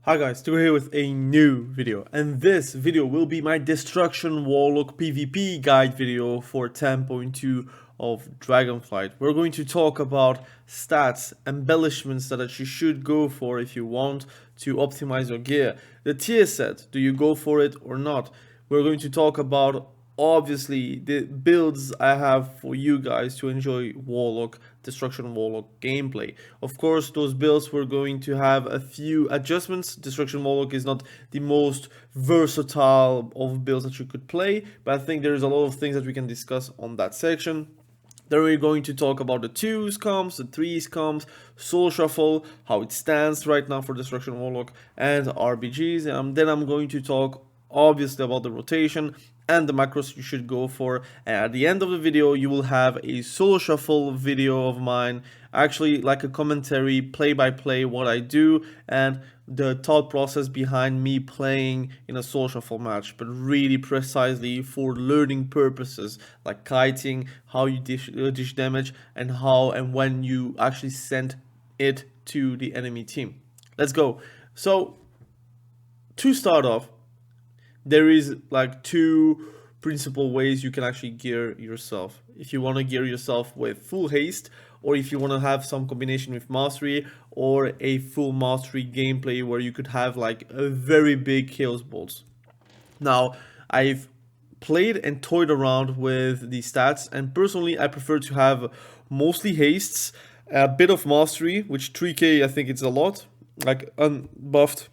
Hi guys, Stu here with a new video, and this video will be my Destruction Warlock PvP guide video for 10.2 of Dragonflight. We're going to talk about stats, embellishments that you should go for if you want to optimize your gear. The tier set, do you go for it or not? We're going to talk about obviously the builds I have for you guys to enjoy Warlock, Destruction Warlock gameplay. Of course, those builds we're going to have a few adjustments. Destruction Warlock is not the most versatile of builds that you could play, but I think there is a lot of things that we can discuss on that section. Then we're going to talk about the 2s comps, the 3s comps, Soul Shuffle, how it stands right now for Destruction Warlock, and RBGs. Then I'm going to talk obviously about the rotation and the macros you should go for, and at the end of the video you will have a solo shuffle video of mine, actually like a commentary, play by play what I do and the thought process behind me playing in a solo shuffle match, but really precisely for learning purposes like kiting, how you dish damage, and how and when you actually send it to the enemy team. Let's go. So to start off, there is like two principal ways you can actually gear yourself. If you want to gear yourself with full haste, or if you want to have some combination with mastery, or a full mastery gameplay where you could have like a very big chaos bolts. Now, I've played and toyed around with the stats, and personally I prefer to have mostly hastes, a bit of mastery, which 3k I think it's a lot, like unbuffed.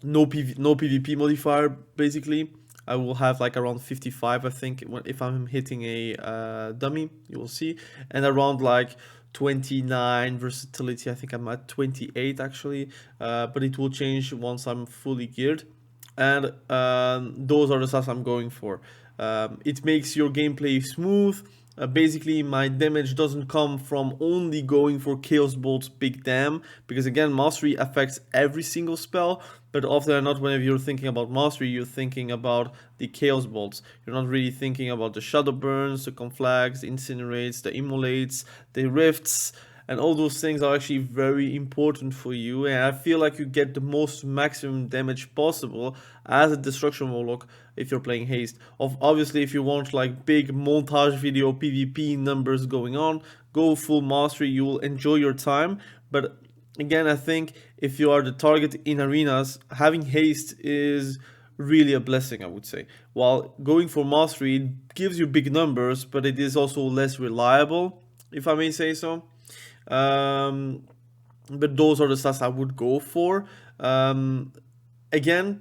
No PvP modifier, basically. I will have like around 55, I think, if I'm hitting a dummy, you will see. And around like 29 versatility, I think I'm at 28 actually. But it will change once I'm fully geared. And those are the stats I'm going for. It makes your gameplay smooth. Basically, my damage doesn't come from only going for Chaos Bolt's big dam, because again, mastery affects every single spell, but often or not, whenever you're thinking about mastery, you're thinking about the Chaos Bolts. You're not really thinking about the Shadow Burns, the Conflags, the Incinerates, the Immolates, the Rifts, and all those things are actually very important for you, and I feel like you get the most maximum damage possible as a Destruction Warlock if you're playing haste. Obviously, if you want like big montage video PvP numbers going on, go full mastery, you will enjoy your time. But again, I think if you are the target in arenas, having haste is really a blessing, I would say. While going for mastery, it gives you big numbers, but it is also less reliable, if I may say so. But those are the stats I would go for. Again,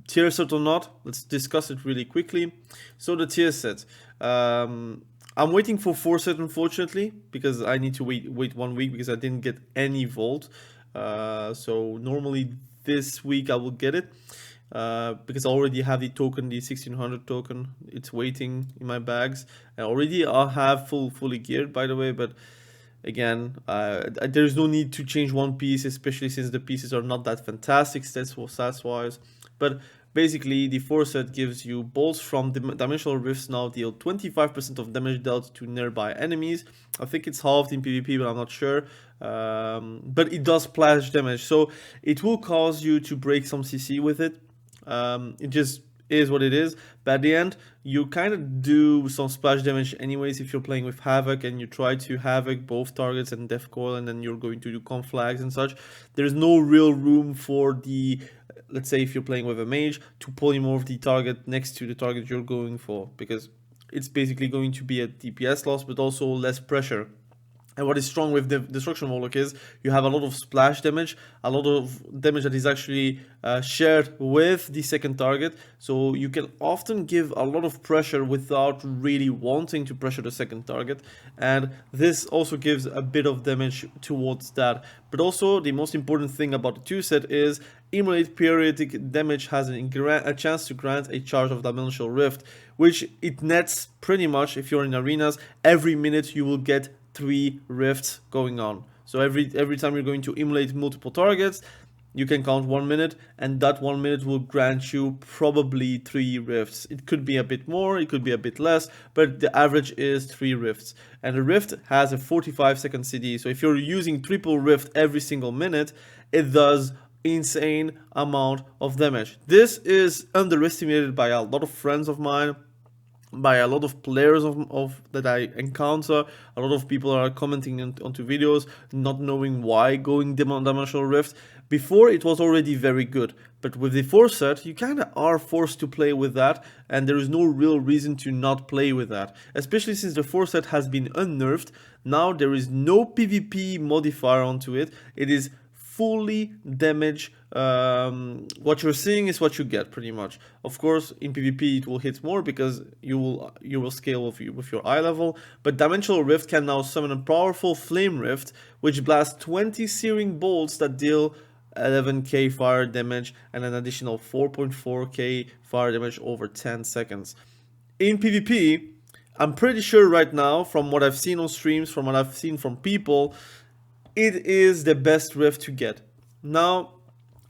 tier set or not, let's discuss it really quickly. So the tier set, I'm waiting for 4 set, unfortunately, because I need to wait 1 week because I didn't get any vault. So normally this week I will get it, because I already have the token, the 1600 token. It's waiting in my bags. And already I have fully geared, by the way, but again, there's no need to change one piece, especially since the pieces are not that fantastic stats wise. But basically, the 4 set gives you bolts from dimensional rifts now deal 25% of damage dealt to nearby enemies. I think it's halved in PvP, but I'm not sure. But it does splash damage, so it will cause you to break some CC with it. It just is what it is, but at the end you kind of do some splash damage anyways if you're playing with Havoc and you try to Havoc both targets and Death Coil, and then you're going to do conflags and such. There's no real room for the, let's say if you're playing with a mage, to polymorph the target next to the target you're going for, because it's basically going to be a DPS loss but also less pressure. And what is strong with the Destruction Warlock is you have a lot of splash damage, a lot of damage that is actually shared with the second target. So you can often give a lot of pressure without really wanting to pressure the second target. And this also gives a bit of damage towards that. But also the most important thing about the 2 set is Immolate periodic damage has a chance to grant a charge of Dimensional Rift, which it nets pretty much if you're in arenas. Every minute you will get 3 rifts going on. So every time you're going to immolate multiple targets, you can count 1 minute, and that 1 minute will grant you probably 3 rifts. It could be a bit more, it could be a bit less, but the average is 3 rifts. And a rift has a 45-second CD, so if you're using triple rift every single minute, it does insane amount of damage. This is underestimated by a lot of friends of mine, by a lot of players of that I encounter. A lot of people are commenting onto videos, not knowing why going Dimensional Rift. Before it was already very good, but with the 4 set, you kind of are forced to play with that, and there is no real reason to not play with that. Especially since the 4 set has been unnerfed, now there is no PvP modifier onto it. It is fully damage. What you're seeing is what you get, pretty much. Of course, in PvP it will hit more because you will scale with your eye level. But Dimensional Rift can now summon a powerful Flame Rift, which blasts 20 searing bolts that deal 11k fire damage and an additional 4.4k fire damage over 10 seconds. In PvP, I'm pretty sure right now, from what I've seen on streams, from what I've seen from people, it is the best rift to get. Now,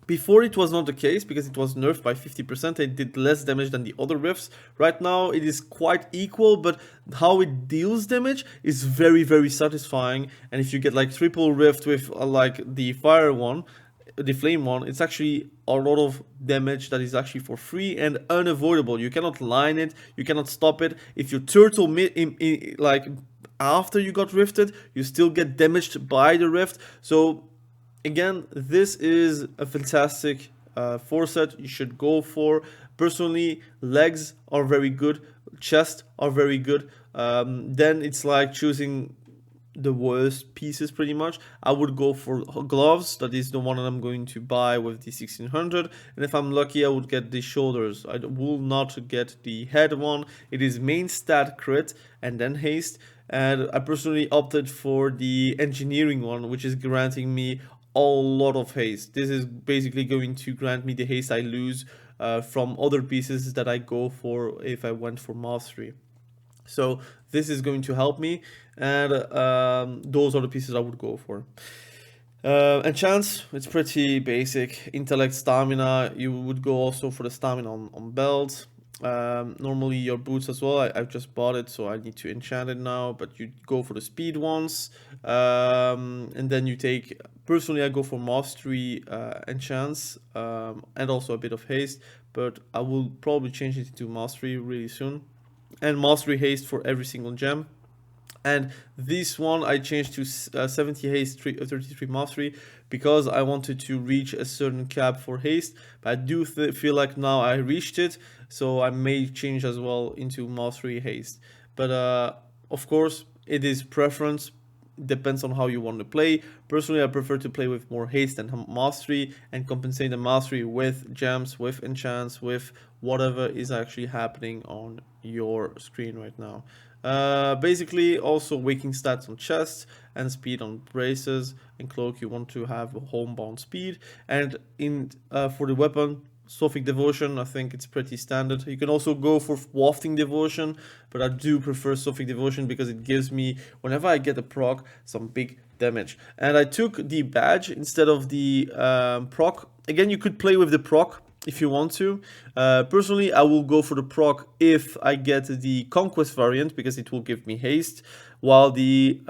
before it was not the case because it was nerfed by 50%, it did less damage than the other rifts. Right now it is quite equal, but how it deals damage is very, very satisfying. And if you get like triple rift with like the fire one, the flame one, it's actually a lot of damage that is actually for free and unavoidable. You cannot line it, you cannot stop it. If you turtle like after you got rifted, you still get damaged by the rift. So again, this is a fantastic 4 set you should go for. Personally, legs are very good, chest are very good. Then it's like choosing the worst pieces pretty much. I would go for gloves, that is the one that I'm going to buy with the 1600, and if I'm lucky I would get the shoulders. I will not get the head one. It is main stat crit and then haste, and I personally opted for the engineering one, which is granting me a lot of haste. This is basically going to grant me the haste I lose from other pieces that I go for if I went for mastery. So this is going to help me, and those are the pieces I would go for. Enchants, it's pretty basic. Intellect, stamina, you would go also for the stamina on belts. Normally your boots as well. I've just bought it, so I need to enchant it now, but you go for the speed ones. And then you take, personally I go for mastery enchants, and also a bit of haste, but I will probably change it to mastery really soon. And mastery haste for every single gem. And this one I changed to 70 haste, 33 mastery, because I wanted to reach a certain cap for haste. But I do feel like now I reached it, so I may change as well into mastery haste. But of course, it is preference. Depends on how you want to play. Personally, I prefer to play with more haste and mastery, and compensate the mastery with gems, with enchants, with whatever is actually happening on your screen right now. Basically, also waking stats on chest and speed on braces and cloak. You want to have a homebound speed, and in for the weapon, Sophic Devotion, I think it's pretty standard. You can also go for Wafting Devotion, but I do prefer Sophic Devotion because it gives me, whenever I get a proc, some big damage. And I took the badge instead of the proc. Again, you could play with the proc if you want to. Personally, I will go for the proc if I get the Conquest variant, because it will give me haste, while the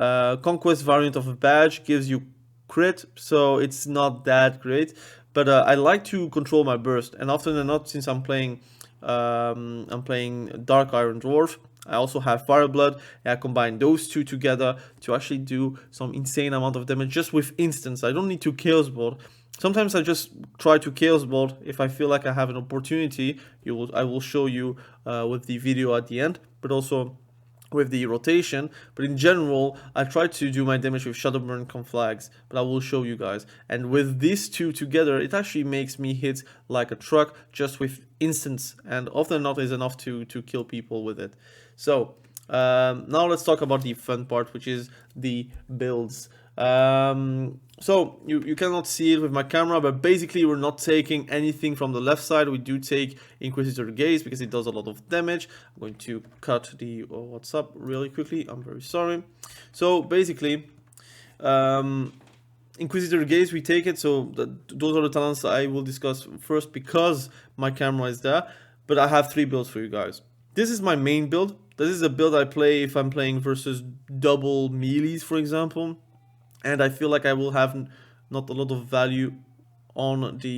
Conquest variant of a badge gives you crit, so it's not that great. But I like to control my burst, and often than not, since I'm playing Dark Iron Dwarf, I also have Fireblood, and I combine those two together to actually do some insane amount of damage just with instants. I don't need to Chaos Bolt. Sometimes I just try to Chaos Bolt if I feel like I have an opportunity. I will show you with the video at the end, but also with the rotation. But in general, I try to do my damage with Shadowburn Conflags, but I will show you guys. And with these two together, it actually makes me hit like a truck just with instants, and often not is enough to kill people with it. So now let's talk about the fun part, which is the builds. So you cannot see it with my camera, but basically we're not taking anything from the left side. We do take Inquisitor Gaze because it does a lot of damage. I'm going to cut the what's up really quickly. I'm very sorry. So basically, Inquisitor Gaze, we take it. So those are the talents I will discuss first because my camera is there. But I have 3 builds for you guys. This is my main build. This is a build I play if I'm playing versus double melees, for example. And I feel like I will have not a lot of value on the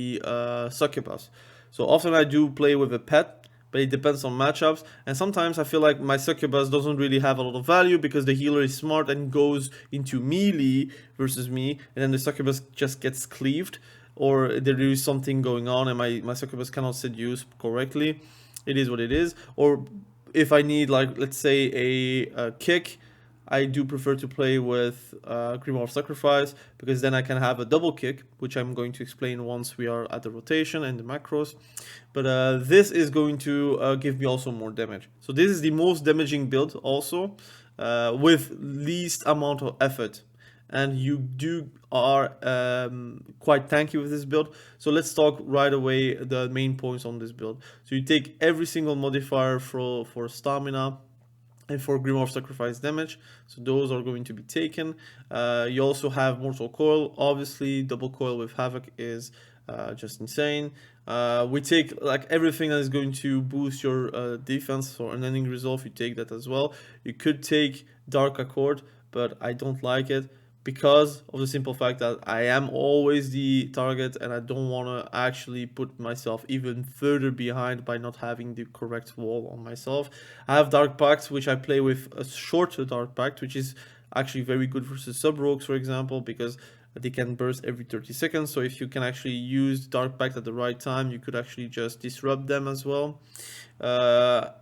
succubus. So often I do play with a pet, but it depends on matchups, and sometimes I feel like my succubus doesn't really have a lot of value because the healer is smart and goes into melee versus me, and then the succubus just gets cleaved, or there is something going on and my succubus cannot seduce correctly. It is what it is. Or if I need, like, let's say a kick, I do prefer to play with Grimoire of Sacrifice, because then I can have a double kick, which I'm going to explain once we are at the rotation and the macros. But this is going to give me also more damage. So this is the most damaging build also, with least amount of effort. And you are quite tanky with this build. So let's talk right away the main points on this build. So you take every single modifier for stamina and for Grimoire of Sacrifice damage, so those are going to be taken. You also have Mortal Coil. Obviously, double coil with Havoc is just insane. We take like everything that is going to boost your defense or unending resolve. You take that as well. You could take Dark Accord, but I don't like it, because of the simple fact that I am always the target and I don't want to actually put myself even further behind by not having the correct wall on myself. I have Dark Pact, which I play with a shorter Dark Pact, which is actually very good versus sub-rogues, for example, because they can burst every 30 seconds. So if you can actually use Dark Pact at the right time, you could actually just disrupt them as well.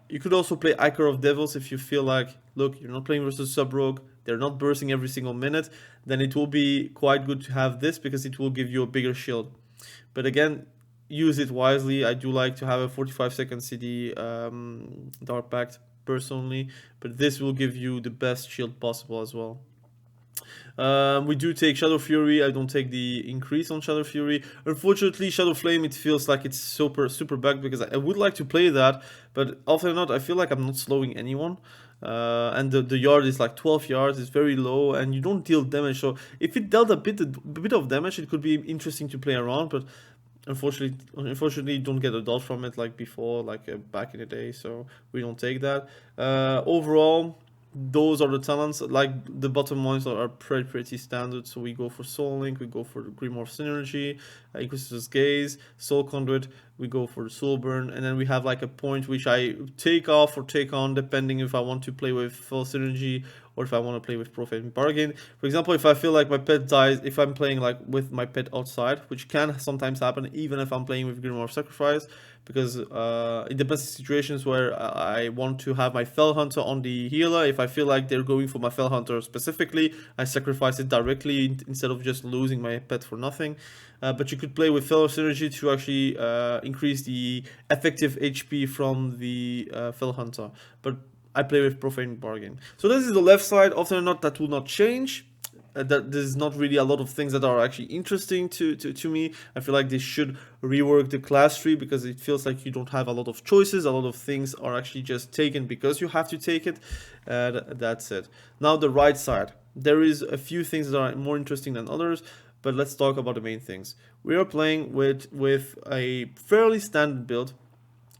You could also play Ichor of Devils if you feel like, look, you're not playing versus sub-rogue, they're not bursting every single minute, then it will be quite good to have this, because it will give you a bigger shield. But again, use it wisely. I do like to have a 45-second CD Dark Pact personally, but this will give you the best shield possible as well. We do take Shadow Fury. I don't take the increase on Shadow Fury. Unfortunately, Shadow Flame, it feels like it's super backed, because I would like to play that, but often not, I feel like I'm not slowing anyone. And the yard is like 12 yards, it's very low, and you don't deal damage. So if it dealt a bit of damage, it could be interesting to play around, but unfortunately you don't get a dot from it like before, like back in the day, so we don't take that. Overall, those are the talents. Like the bottom ones are pretty standard, so we go for Soul Link, we go for Grimoire Synergy, Inquisitor's Gaze, Soul Conduit, we go for the Soul Burn, and then we have like a point which I take off or take on depending if I want to play with full synergy or if I want to play with Profane Bargain. For example, if I feel like my pet dies, if I'm playing like with my pet outside, which can sometimes happen even if I'm playing with Grimoire of Sacrifice, because it depends on situations where I want to have my Fell Hunter on the healer. If I feel like they're going for my Fell Hunter specifically, I sacrifice it directly instead of just losing my pet for nothing. But you could play with Fellow Synergy to actually increase the effective HP from the Fell Hunter. But I play with Profane Bargain. So this is the left side. Often or not, that will not change. That there's not really a lot of things that are actually interesting to me. I feel like they should rework the class tree, because it feels like you don't have a lot of choices. A lot of things are actually just taken because you have to take it. That's it. Now the right side. There is a few things that are more interesting than others, but let's talk about the main things. We are playing with a fairly standard build,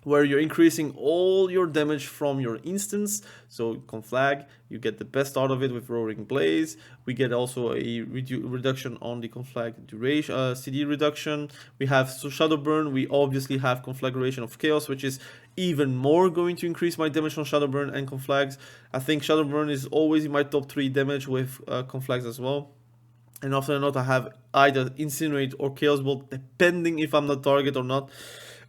where you're increasing all your damage from your instance. So Conflag, you get the best out of it with Roaring Blaze. We get also a reduction on the Conflag duration, CD reduction. We have Shadowburn. We obviously have Conflagration of Chaos, which is even more going to increase my damage on Shadowburn and Conflags. I think Shadowburn is always in my top 3 damage with Conflags as well. And often or not, I have either Incinerate or Chaos Bolt, depending if I'm the target or not.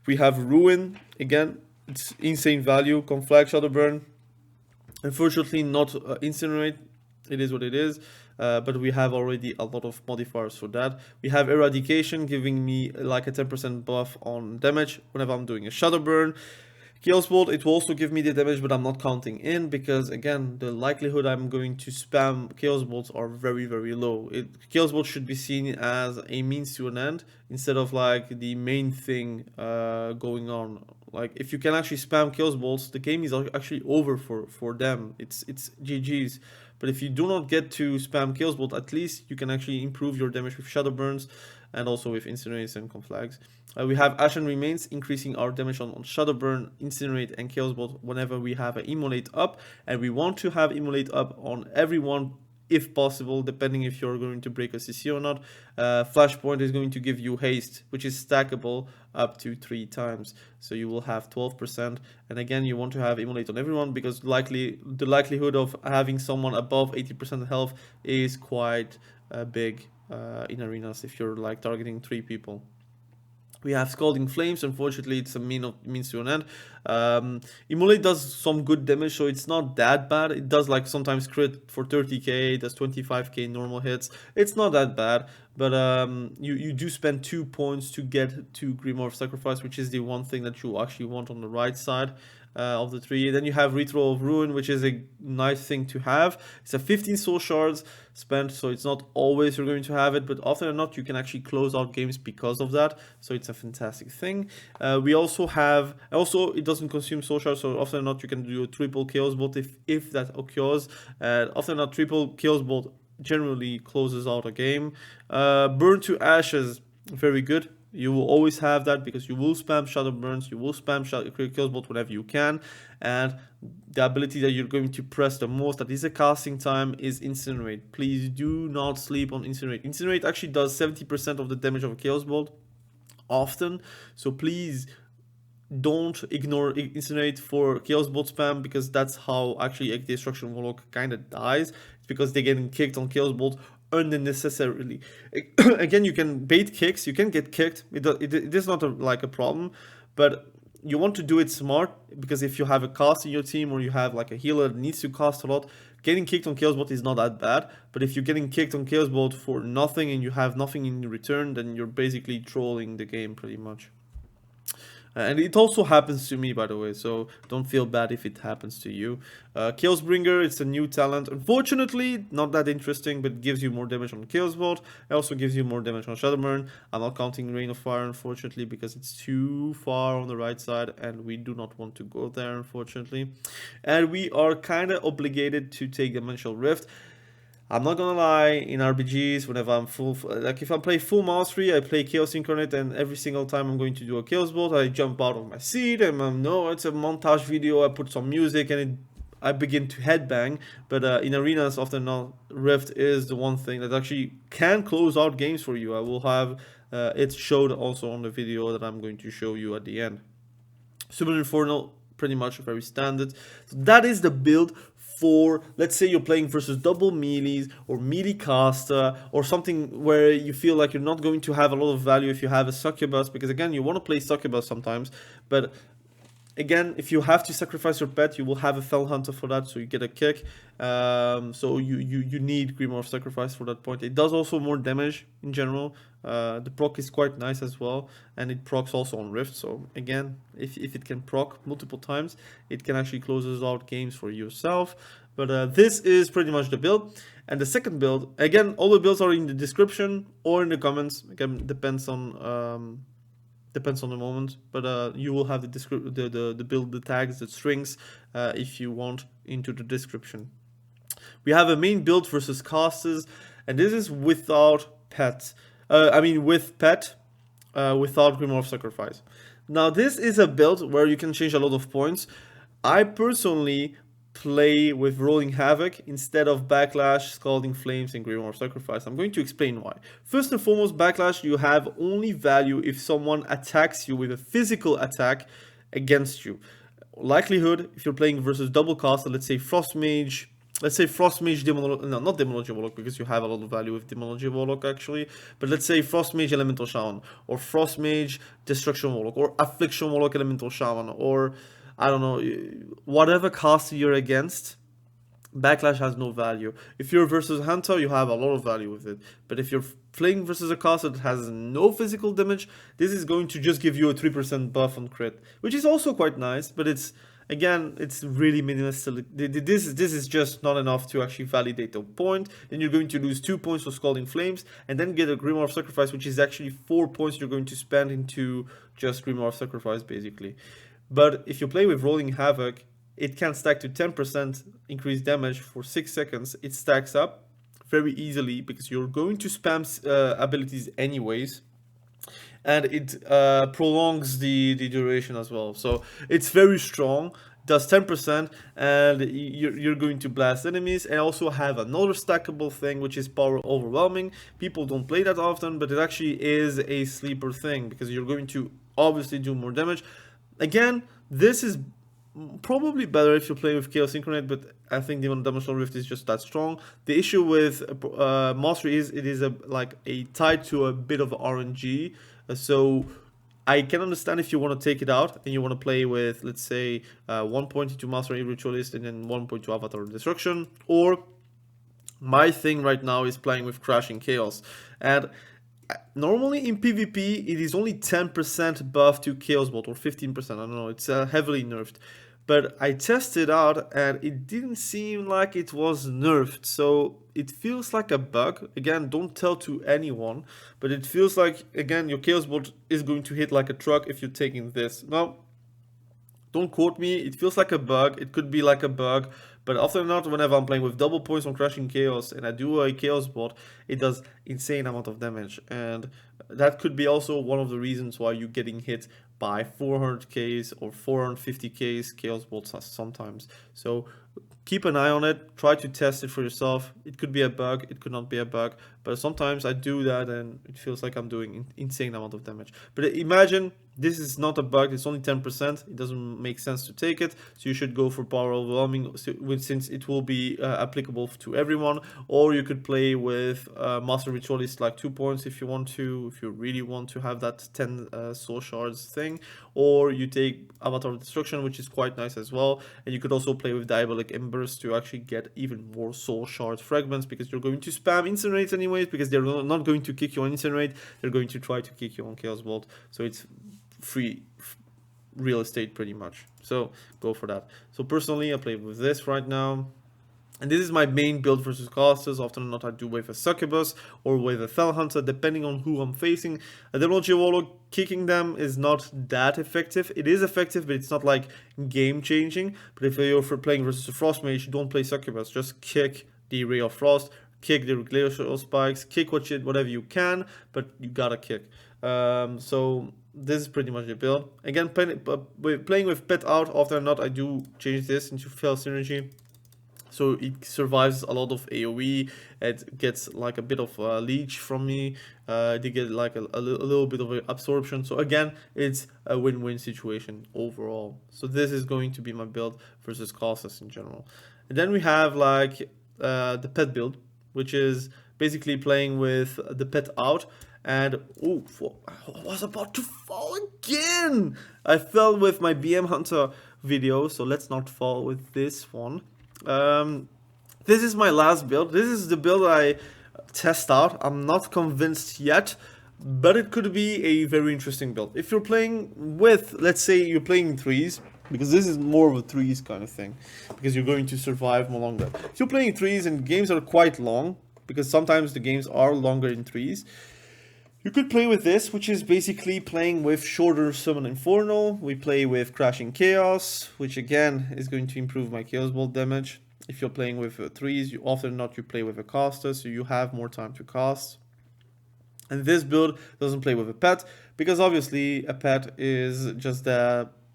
We have Ruin, again, it's insane value, Conflag, Shadowburn. Unfortunately not Incinerate, it is what it is, but we have already a lot of modifiers for that. We have Eradication, giving me like a 10% buff on damage whenever I'm doing a Shadowburn. Chaos Bolt, it will also give me the damage, but I'm not counting in, because again, the likelihood I'm going to spam Chaos Bolts are very low. Chaos Bolt should be seen as a means to an end, instead of like the main thing going on. Like if you can actually spam Chaos Bolts, the game is actually over for them. It's GG's. But if you do not get to spam Chaos Bolt, at least you can actually improve your damage with Shadow Burns and also with Incinerates and Conflags. We have Ashen Remains, increasing our damage on Shadowburn, Incinerate, and Chaos Bolt whenever we have an Immolate up. And we want to have Immolate up on everyone if possible, depending if you're going to break a CC or not. Flashpoint is going to give you haste, which is stackable up to 3 times. So you will have 12%. And again, you want to have immolate on everyone, because the likelihood of having someone above 80% health is quite big in arenas if you're like targeting 3 people. We have Scalding Flames. Unfortunately, it's a means to an end. Immolate does some good damage, so it's not that bad. It does like sometimes crit for 30k, does 25k normal hits. It's not that bad, but you do spend 2 points to get to Grimoire of Sacrifice, which is the one thing that you actually want on the right side of the 3. Then you have Ritual of Ruin, which is a nice thing to have. It's a 15 soul shards spent, so it's not always you're going to have it, but often or not you can actually close out games because of that, so it's a fantastic thing. We also have, it doesn't consume soul shards, so often or not you can do a triple chaos bolt if that occurs. Often or not, triple chaos bolt generally closes out a game. Burn to Ashes, very good. You will always have that because you will spam Shadow Burns, you will spam Chaos Bolt whenever you can, and the ability that you're going to press the most, that is a casting time, is Incinerate. Please do not sleep on Incinerate. Incinerate actually does 70% of the damage of a Chaos Bolt often, so please don't ignore Incinerate for Chaos Bolt spam, because that's how actually a Destruction Warlock kind of dies. It's because they're getting kicked on Chaos Bolt unnecessarily. Again, you can bait kicks, you can get kicked, it is not like a problem, but you want to do it smart, because if you have a cast in your team or you have like a healer that needs to cast a lot, getting kicked on Chaos Bolt is not that bad. But if you're getting kicked on Chaos Bolt for nothing and you have nothing in return, then you're basically trolling the game pretty much. And it also happens to me, by the way, so don't feel bad if it happens to you. Chaosbringer, it's a new talent. Unfortunately, not that interesting, but gives you more damage on Chaos Bolt. It also gives you more damage on Shadowburn. I'm not counting Rain of Fire, unfortunately, because it's too far on the right side, and we do not want to go there, unfortunately. And we are kind of obligated to take Dimensional Rift. I'm not gonna lie, in RBGs, whenever I'm like if I play full mastery, I play Chaos Incarnate, and every single time I'm going to do a Chaos Bolt, I jump out of my seat, and no, it's a montage video, I put some music, and I begin to headbang. But in arenas, often not, Rift is the one thing that actually can close out games for you. I will have it showed also on the video that I'm going to show you at the end. Super Infernal, pretty much very standard. So that is the build for, let's say you're playing versus double melees or melee caster, or something where you feel like you're not going to have a lot of value if you have a succubus, because again, you want to play succubus sometimes, but again, if you have to sacrifice your pet, you will have a Fell Hunter for that, so you get a kick. So you need Grimoire of Sacrifice for that point. It does also more damage in general. The proc is quite nice as well, and it procs also on Rift. So again, if it can proc multiple times, it can actually close out games for yourself. But this is pretty much the build. And the second build, again, all the builds are in the description or in the comments. Again, depends on the moment, but you will have the build, the tags, the strings, if you want, into the description. We have a main build versus casters, and this is without pet. With pet, without Grimoire of Sacrifice. Now this is a build where you can change a lot of points. I personally play with Rolling Havoc instead of Backlash, Scalding Flames, and Grimoire of Sacrifice. I'm going to explain why. First and foremost, Backlash, you have only value if someone attacks you with a physical attack against you. Likelihood, if you're playing versus double caster, let's say Frost Mage, Demonology, no, not Demonology Warlock, because you have a lot of value with Demonology Warlock actually, but let's say Frost Mage Elemental Shaman, or Frost Mage Destruction Warlock, or Affliction Warlock Elemental Shaman, or I don't know, whatever caster you're against, Backlash has no value. If you're versus a Hunter, you have a lot of value with it. But if you're playing versus a caster that has no physical damage, this is going to just give you a 3% buff on crit, which is also quite nice, but it's, again, it's really meaningless. This is just not enough to actually validate the point. Then you're going to lose 2 points for Scalding Flames, and then get a Grimoire of Sacrifice, which is actually 4 points you're going to spend into just Grimoire of Sacrifice, basically. But if you play with Rolling Havoc, it can stack to 10% increased damage for 6 seconds. It stacks up very easily because you're going to spam abilities anyways. And it prolongs the duration as well. So it's very strong. does 10%, and you're going to blast enemies. And also have another stackable thing, which is power overwhelming. People don't play that often, but it actually is a sleeper thing, because you're going to obviously do more damage. Again, this is probably better if you play with Chaos Incarnate, but I think the Dimensional Rift is just that strong. The issue with Mastery is it is tied to a bit of RNG, so I can understand if you want to take it out and you want to play with, let's say, 1.2 Mastery Ritualist and then 1.2 Avatar Destruction, or my thing right now is playing with Crashing Chaos. And normally in PvP it is only 10% buff to Chaos Bolt, or 15%, I don't know, it's heavily nerfed. But I tested out and it didn't seem like it was nerfed, so it feels like a bug. Again, don't tell to anyone, but it feels like, again, your Chaos Bolt is going to hit like a truck if you're taking this. Now, don't quote me, it feels like a bug, it could be like a bug, but often not, whenever I'm playing with double points on Crashing Chaos and I do a Chaos Bolt, it does insane amount of damage. And that could be also one of the reasons why you're getting hit by 400Ks or 450Ks Chaos Bolts sometimes. So keep an eye on it, try to test it for yourself. It could be a bug, it could not be a bug, but sometimes I do that and it feels like I'm doing insane amount of damage. But imagine this is not a bug, it's only 10%, it doesn't make sense to take it, so you should go for power overwhelming since it will be applicable to everyone. Or you could play with Master Ritualist like 2 points if you want to, if you really want to have that 10 soul shards thing. Or you take Avatar Destruction, which is quite nice as well, and you could also play with Diabolic Embers to actually get even more soul shard fragments, because you're going to spam Incinerate anyways, because they're not going to kick you on Incinerate, they're going to try to kick you on Chaos Bolt, so it's free real estate pretty much, so go for that. So personally I play with this right now, and this is my main build versus casters. Often or not I do with a succubus or with a fell hunter, depending on who I'm facing. A demonology warlock, kicking them is not that effective. It is effective, but it's not like game changing. But if you're playing versus a frost mage, don't play succubus, just kick the ray of frost, kick the glacial spikes, kick whatever you can, but you gotta kick. So this is pretty much the build. Again, playing with pet out, often or not I do change this into fell synergy, so it survives a lot of AoE. It gets like a bit of leech from me, they get like a little bit of absorption, so again it's a win-win situation overall. So this is going to be my build versus casters in general. And then we have like the pet build, which is basically playing with the pet out. And oh, I was about to fall again. I fell with my BM Hunter video, so let's not fall with this one. This is my last build. This is the build I test out. I'm not convinced yet, but it could be a very interesting build. If you're playing with, let's say you're playing threes, because this is more of a threes kind of thing, because you're going to survive more longer. If you're playing threes and games are quite long, because sometimes the games are longer in threes, you could play with this, which is basically playing with shorter Summon Infernal. We play with Crashing Chaos, which again is going to improve my Chaos Bolt damage. If you're playing with threes, you often not you play with a caster, so you have more time to cast. And this build doesn't play with a pet, because obviously a pet is just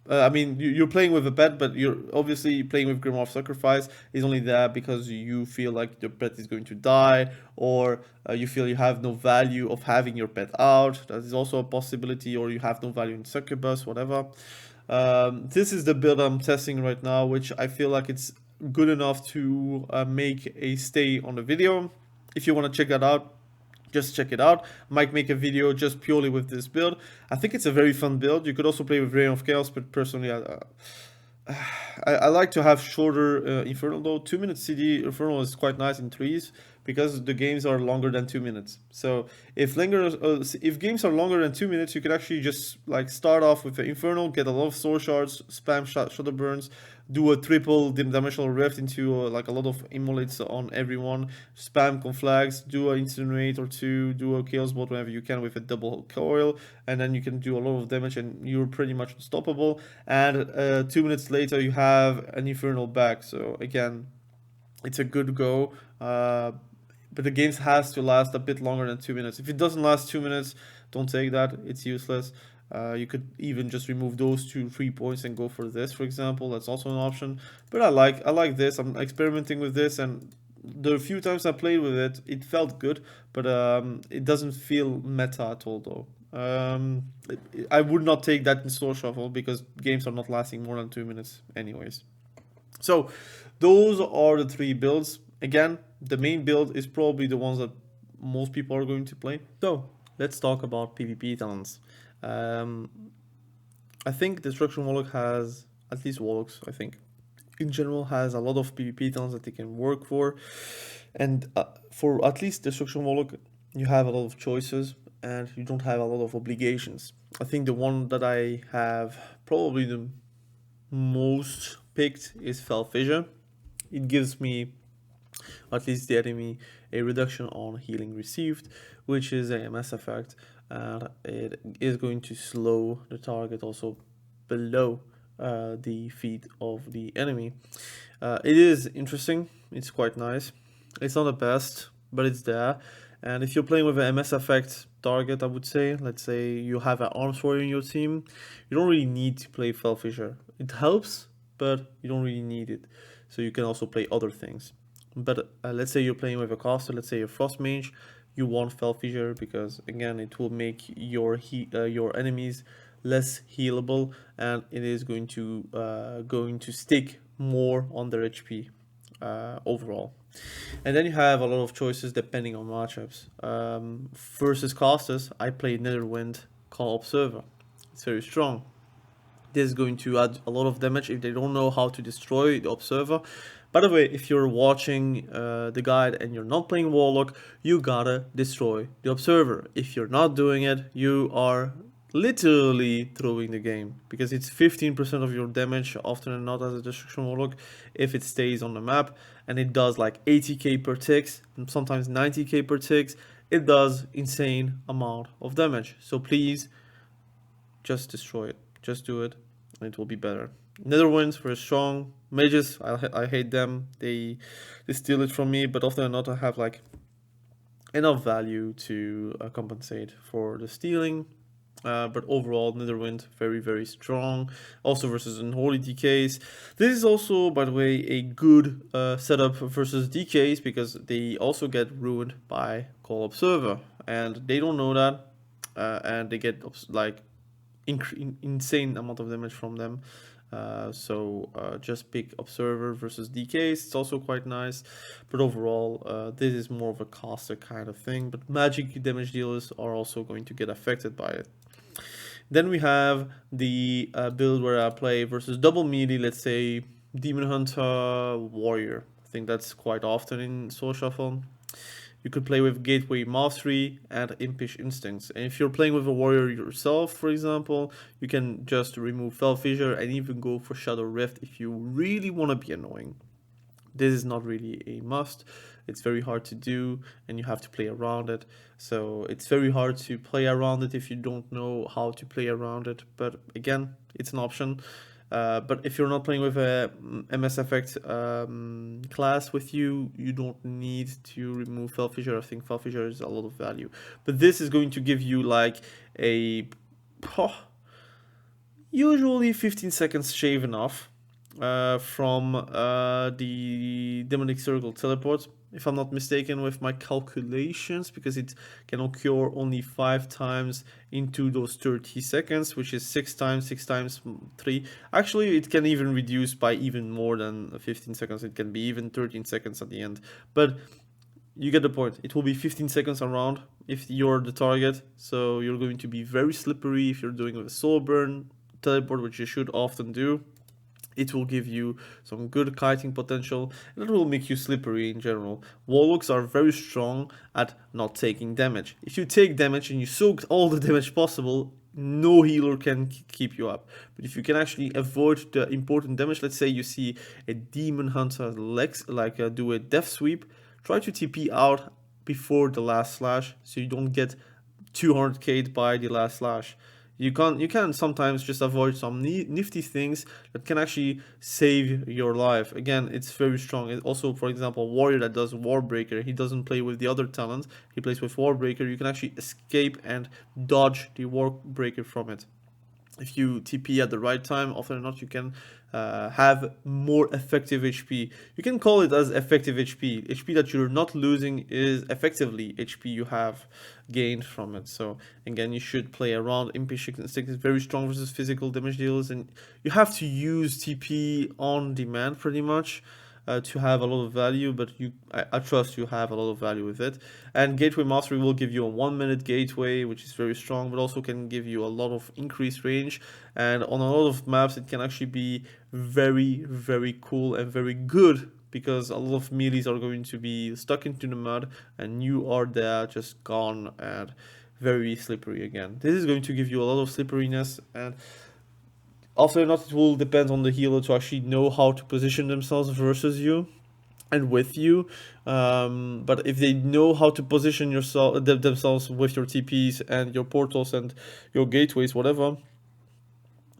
I mean, you're playing with a pet, but you're obviously playing with Grimoire of Sacrifice is only there because you feel like your pet is going to die, or you feel you have no value of having your pet out. That is also a possibility, or you have no value in Succubus, whatever. This is the build I'm testing right now, which I feel like it's good enough to make a stay on the video. If you want to check that out, just check it out. I might make a video just purely with this build. I think it's a very fun build. You could also play with Reign of Chaos, but personally I like to have shorter Infernal though. 2 minute CD Infernal is quite nice in threes, because the games are longer than 2 minutes. So if games are longer than 2 minutes, you could actually just like start off with the Infernal, get a lot of soul shards, spam shadow burns, do a triple dimensional rift into like a lot of immolates on everyone, spam conflags, do an incinerate or two, do a chaos bolt whenever you can with a double coil, and then you can do a lot of damage and you're pretty much unstoppable. And 2 minutes later you have an Infernal back. So again, it's a good go. But the games has to last a bit longer than 2 minutes. If it doesn't last 2 minutes, don't take that, it's useless. You could even just remove those 3 points and go for this, for example. That's also an option. But I like this. I'm experimenting with this, and the few times I played with it, it felt good, but it doesn't feel meta at all, though. I would not take that in Soul Shuffle because games are not lasting more than 2 minutes anyways. So those are the 3 builds. Again, the main build is probably the ones that most people are going to play. So let's talk about PvP talents. I think Destruction Warlock has, at least Warlocks, I think, in general has a lot of PvP talents that they can work for. And for at least Destruction Warlock, you have a lot of choices and you don't have a lot of obligations. I think the one that I have probably the most picked is Fell Fissure. It gives me, at least the enemy, a reduction on healing received, which is a MS effect, and it is going to slow the target also below the feet of the enemy. It is interesting, it's quite nice. It's not the best, but it's there. And if you're playing with an MS effect target, I would say, let's say you have an arms warrior in your team, you don't really need to play Fell Fissure. It helps, but you don't really need it. So you can also play other things. But let's say you're playing with a caster, let's say a frost mage, you want Fell Fissure because again it will make your enemies less healable, and it is going to stick more on their HP overall. And then you have a lot of choices depending on matchups. Versus casters, I play Netherwind Call Observer. It's very strong. This is going to add a lot of damage if they don't know how to destroy the Observer. By the way, if you're watching the guide and you're not playing Warlock, you gotta destroy the Observer. If you're not doing it, you are literally throwing the game, because it's 15% of your damage often than not as a Destruction Warlock if it stays on the map, and it does like 80k per ticks, sometimes 90k per ticks. It does insane amount of damage, so please just destroy it, just do it, and it will be better. Netherwinds very strong. Mages, I hate them, they steal it from me, but often than not I have like enough value to compensate for the stealing. But overall, Netherwind very, very strong. Also versus unholy DKs. This is also, by the way, a good setup versus DKs, because they also get ruined by Call Observer, and they don't know that, and they get like insane amount of damage from them. So just pick Observer versus DKs. It's also quite nice, but overall this is more of a caster kind of thing, but magic damage dealers are also going to get affected by it. Then we have the build where I play versus double melee, let's say Demon Hunter Warrior. I think that's quite often in Soul Shuffle. You could play with Gateway Mastery and Impish Instincts. And if you're playing with a warrior yourself, for example, you can just remove Fell Fissure and even go for Shadow Rift if you really want to be annoying. This is not really a must. It's very hard to do, and you have to play around it. So it's very hard to play around it if you don't know how to play around it. But again, it's an option. But if you're not playing with a MS Effect class with you, you don't need to remove Fell Fissure. I think Fell Fissure is a lot of value. But this is going to give you like a usually 15 seconds shaven off from the Demonic Circle teleports, if I'm not mistaken with my calculations, because it can occur only 5 times into those 30 seconds, which is 6 times 3. Actually, it can even reduce by even more than 15 seconds. It can be even 13 seconds at the end. But you get the point. It will be 15 seconds around if you're the target, so you're going to be very slippery if you're doing a soul burn teleport, which you should often do. It will give you some good kiting potential, and it will make you slippery in general. Warlocks are very strong at not taking damage. If you take damage and you soak all the damage possible, no healer can keep you up. But if you can actually avoid the important damage, let's say you see a Demon Hunter do a death sweep, try to TP out before the last slash, so you don't get 200k'd by the last slash. You can sometimes just avoid some nifty things that can actually save your life. Again, it's very strong. It also, for example, warrior that does Warbreaker, he doesn't play with the other talent, he plays with Warbreaker. You can actually escape and dodge the Warbreaker from it. if you TP at the right time, often or not, you can have more effective HP. You can call it as effective HP. HP that you're not losing is effectively HP you have gained from it. So again, you should play around. Impatient Instinct is very strong versus physical damage deals, and you have to use TP on demand pretty much. To have a lot of value, but I trust you have a lot of value with it. And Gateway Mastery will give you a 1 minute gateway, which is very strong, but also can give you a lot of increased range. And on a lot of maps, it can actually be very, very cool and very good, because a lot of melees are going to be stuck into the mud, and you are there just gone and very slippery again. This is going to give you a lot of slipperiness, and after or not, it will depend on the healer to actually know how to position themselves versus you and with you. But if they know how to position themselves with your TPs and your portals and your gateways, whatever,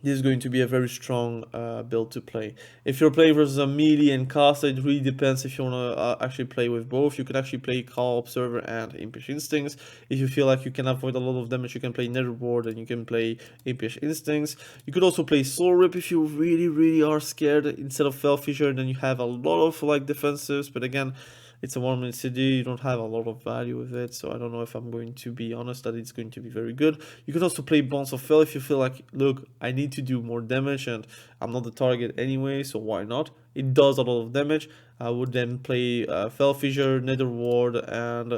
this is going to be a very strong build to play. If you're playing versus a melee and caster, it really depends if you want to actually play with both. You can actually play Call Observer and Impish Instincts. If you feel like you can avoid a lot of damage, you can play Nether Ward and you can play Impish Instincts. You could also play Soul Rip if you really are scared instead of Fell Fissure, then you have a lot of like defensives, but again, it's a 1 minute CD, you don't have a lot of value with it, so I don't know if I'm going to be honest that it's going to be very good. You could also play Bonds of Fell if you feel like, look, I need to do more damage and I'm not the target anyway, so why not? It does a lot of damage. I would then play Fell Fissure, Nether Ward, and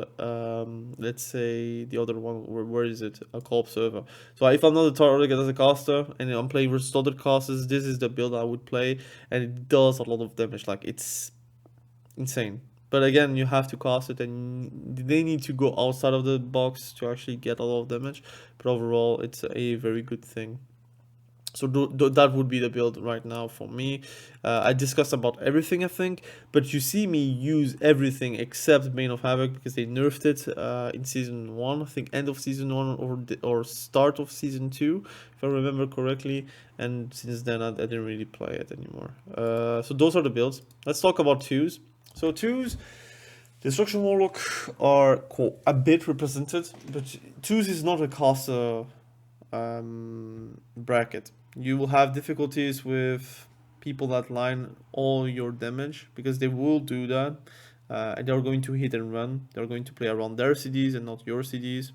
let's say the other one, where is it? A Call Observer. So if I'm not the target as a caster and I'm playing versus other casters, this is the build I would play, and it does a lot of damage, like it's insane. But again, you have to cast it, and they need to go outside of the box to actually get a lot of damage. But overall, it's a very good thing. So that would be the build right now for me. I discussed about everything, I think, but you see me use everything except Bane of Havoc because they nerfed it in Season 1, I think end of Season 1 or start of Season 2, if I remember correctly, and since then I didn't really play it anymore. So those are the builds. Let's talk about 2s. So 2s, Destruction Warlock are a bit represented, but 2s is not a caster bracket. You will have difficulties with people that line all your damage, because they will do that, and they're going to hit and run. They're going to play around their CDs and not your CDs.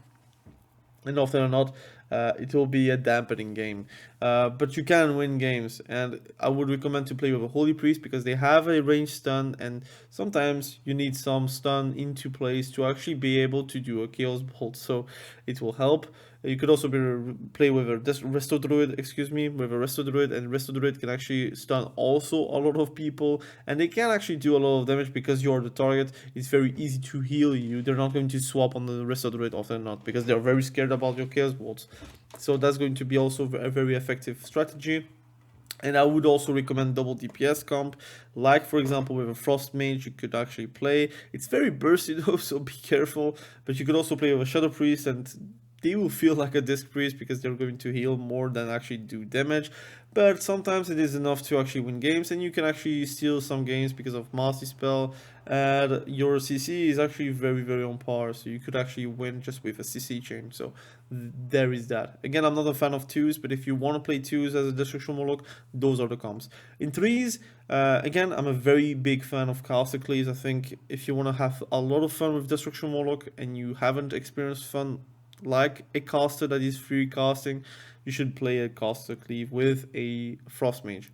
And often or not, it will be a dampening game. But you can win games, and I would recommend to play with a Holy Priest because they have a range stun, and sometimes you need some stun into place to actually be able to do a Chaos Bolt, so it will help. You could also play with a Resto Druid, with a Resto Druid, and Resto Druid can actually stun also a lot of people, and they can actually do a lot of damage because you're the target. It's very easy to heal you. They're not going to swap on the Resto Druid often not, because they're very scared about your Chaos Bolts. So that's going to be also a very effective strategy. And I would also recommend double DPS comp, like for example with a Frost Mage you could actually play. It's very bursty though, so be careful, but you could also play with a Shadow Priest, and they will feel like a Disc Priest because they're going to heal more than actually do damage. But sometimes it is enough to actually win games, and you can actually steal some games because of Mastery Spell, and your CC is actually very on par, so you could actually win just with a CC change. So there is that. Again, I'm not a fan of 2s, but if you want to play 2s as a Destruction Warlock, those are the comps. In 3s, again, I'm a very big fan of Caster Cleaves. I think if you want to have a lot of fun with Destruction Warlock and you haven't experienced fun like a caster that is free casting, you should play a Caster Cleave with a Frost Mage.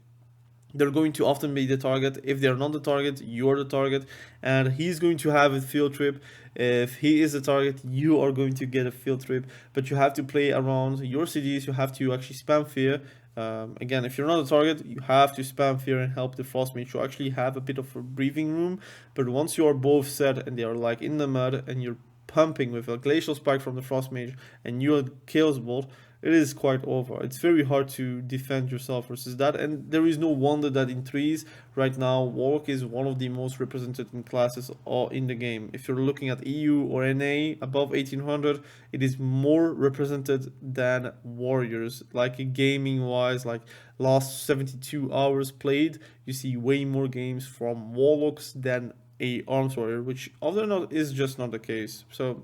They're going to often be the target. If they're not the target, you're the target, and he's going to have a field trip. If he is the target, you are going to get a field trip, but you have to play around your CDs. You have to actually spam fear. Again, if you're not a target, you have to spam fear and help the Frost Mage to actually have a bit of a breathing room. But once you are both set and they are like in the mud and you're pumping with a Glacial Spike from the Frost Mage and you a Chaos Bolt, it is quite over. It's very hard to defend yourself versus that, and there is no wonder that in 3s right now Warlock is one of the most represented in classes in the game. If you're looking at EU or NA above 1800, it is more represented than Warriors. Like gaming wise, like last 72 hours played, you see way more games from Warlocks than a Arms Warrior, which other not is just not the case. So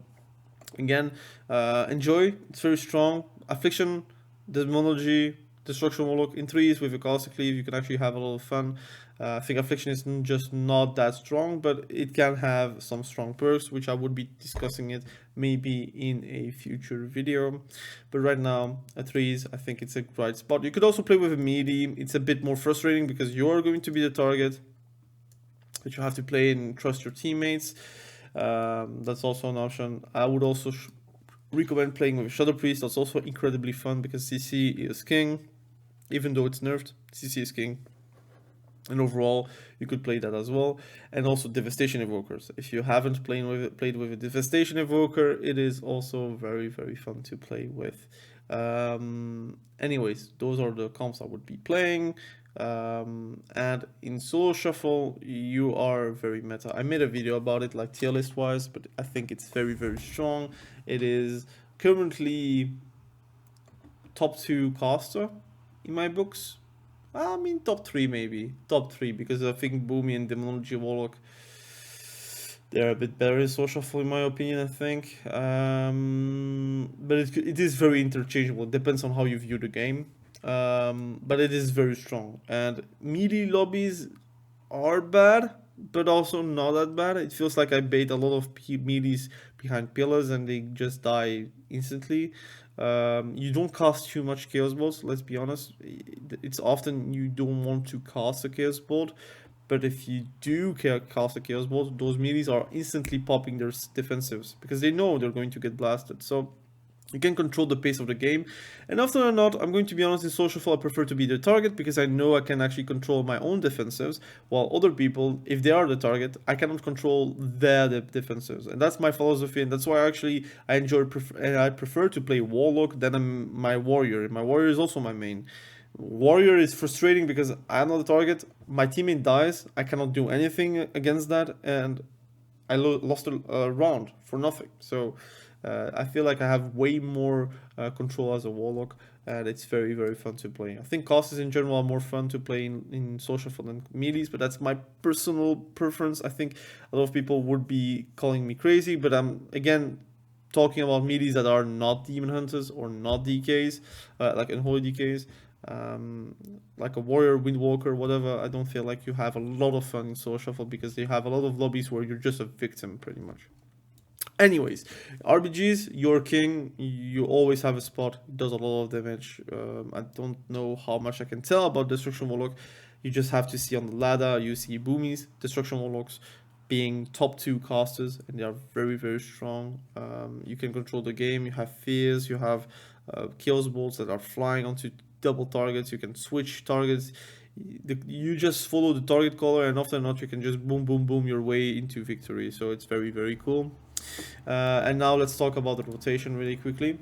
again, enjoy. It's very strong. Affliction, demonology, Destruction Warlock in 3s with a caustic cleave, you can actually have a lot of fun. I think affliction is just not that strong, but it can have some strong perks, which I would be discussing it maybe in a future video. But right now, at 3s, I think it's a right spot. You could also play with a melee. It's a bit more frustrating because you're going to be the target, but you have to play and trust your teammates. That's also an option. I would also recommend playing with Shadow Priest. That's also incredibly fun because CC is king. Even though it's nerfed, CC is king. And overall, you could play that as well. And also Devastation Evokers. If you haven't played with a Devastation Evoker, it is also very, very fun to play with. Anyways, those are the comps I would be playing. And in solo shuffle, you are very meta. I made a video about it, like tier list wise, but I think it's very, very strong. It is currently top 2 caster in my books. I mean, top 3 maybe. Top 3, because I think Boomy and Demonology Warlock, they're a bit better in social shuffle in my opinion, I think. But it is very interchangeable. It depends on how you view the game. But it is very strong. And melee lobbies are bad, but also not that bad. It feels like I bait a lot of melees behind pillars and they just die instantly. You don't cast too much chaos bolts, let's be honest. It's often you don't want to cast a chaos bolt, but if you do cast a chaos bolt, those melees are instantly popping their defensives because they know they're going to get blasted. So you can control the pace of the game. And often or not, I'm going to be honest, in social shuffle I prefer to be the target because I know I can actually control my own defensives, while other people, if they are the target, I cannot control their defensives. And that's my philosophy, and that's why I enjoy and I prefer to play Warlock than my warrior. My warrior is also my main. Warrior is frustrating because I'm not the target, my teammate dies, I cannot do anything against that, and I lost a round for nothing. So I feel like I have way more control as a Warlock, and it's very, very fun to play. I think casters in general are more fun to play in social fun than melees, but that's my personal preference. I think a lot of people would be calling me crazy, but I'm, again, talking about melees that are not demon hunters or not DKs, like unholy DKs. Like a warrior, windwalker, whatever. I don't feel like you have a lot of fun in solo shuffle because you have a lot of lobbies where you're just a victim pretty much. Anyways, RBGs, you're king, you always have a spot, it does a lot of damage. I don't know how much I can tell about Destruction Warlock. You just have to see on the ladder, you see Boomies, Destruction Warlocks being top 2 casters, and they are very, very strong. You can control the game, you have fears, you have chaos bolts that are flying onto double targets, you can switch targets. You just follow the target color, and often or not you can just boom, boom, boom your way into victory. So it's very, very cool. And now let's talk about the rotation really quickly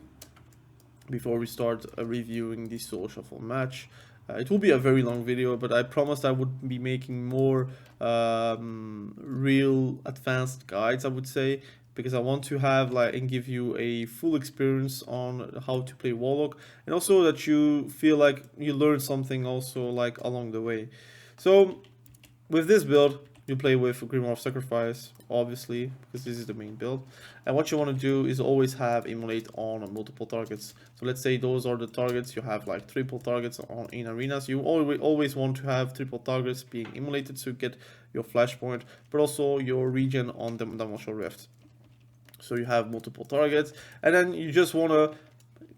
before we start reviewing the solo shuffle match. It will be a very long video, but I promised I would be making more real advanced guides, I would say, because I want to have and give you a full experience on how to play Warlock, and also that you feel like you learn something also along the way. So with this build, you play with Grimoire of Sacrifice, obviously, because this is the main build. And what you want to do is always have immolate on multiple targets. So let's say those are the targets, you have triple targets in arenas. You always want to have triple targets being immolated to get your flashpoint, but also your regen on the Dimensional Rift. So you have multiple targets, and then you just want to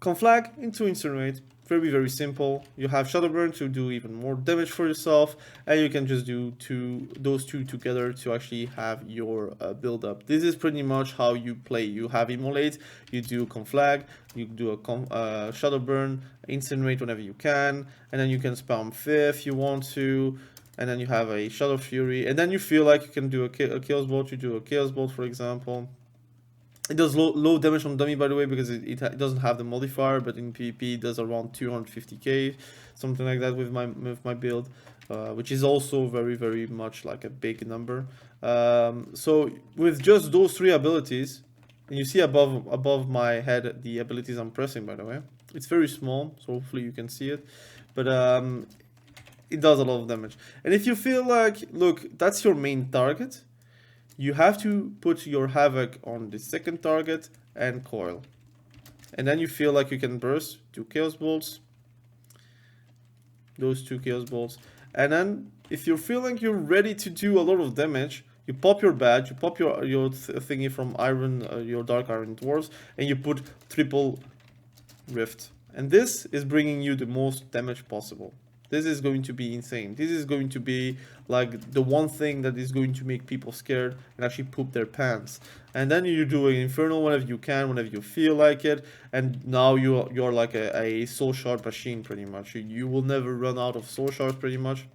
conflag into incinerate. Very, very simple. You have Shadow Burn to do even more damage for yourself, and you can just do those two together to actually have your build up. This is pretty much how you play. You have Immolate, you do Conflag, you do a Shadow Burn, Incinerate whenever you can, and then you can spam Fear if you want to, and then you have a Shadow Fury, and then you feel like you can do a Chaos Bolt. You do a Chaos Bolt, for example. It does low damage on dummy, by the way, because it doesn't have the modifier, but in PvP it does around 250k, something like that with my build, which is also very, very much like a big number. So with just those 3 abilities, and you see above my head the abilities I'm pressing, by the way. It's very small, so hopefully you can see it, but it does a lot of damage. And if you feel like, look, that's your main target, you have to put your Havoc on the second target and coil. And then you feel like you can burst, do Chaos Bolts, those 2 chaos bolts. And then if you feel like you're ready to do a lot of damage, you pop your badge, you pop your thingy from iron, your dark iron dwarves, and you put triple rift. And this is bringing you the most damage possible. This is going to be insane. This is going to be like the one thing that is going to make people scared and actually poop their pants. And then you do an infernal whenever you can, whenever you feel like it. And now you're like a soul shard machine pretty much. You will never run out of soul shards pretty much.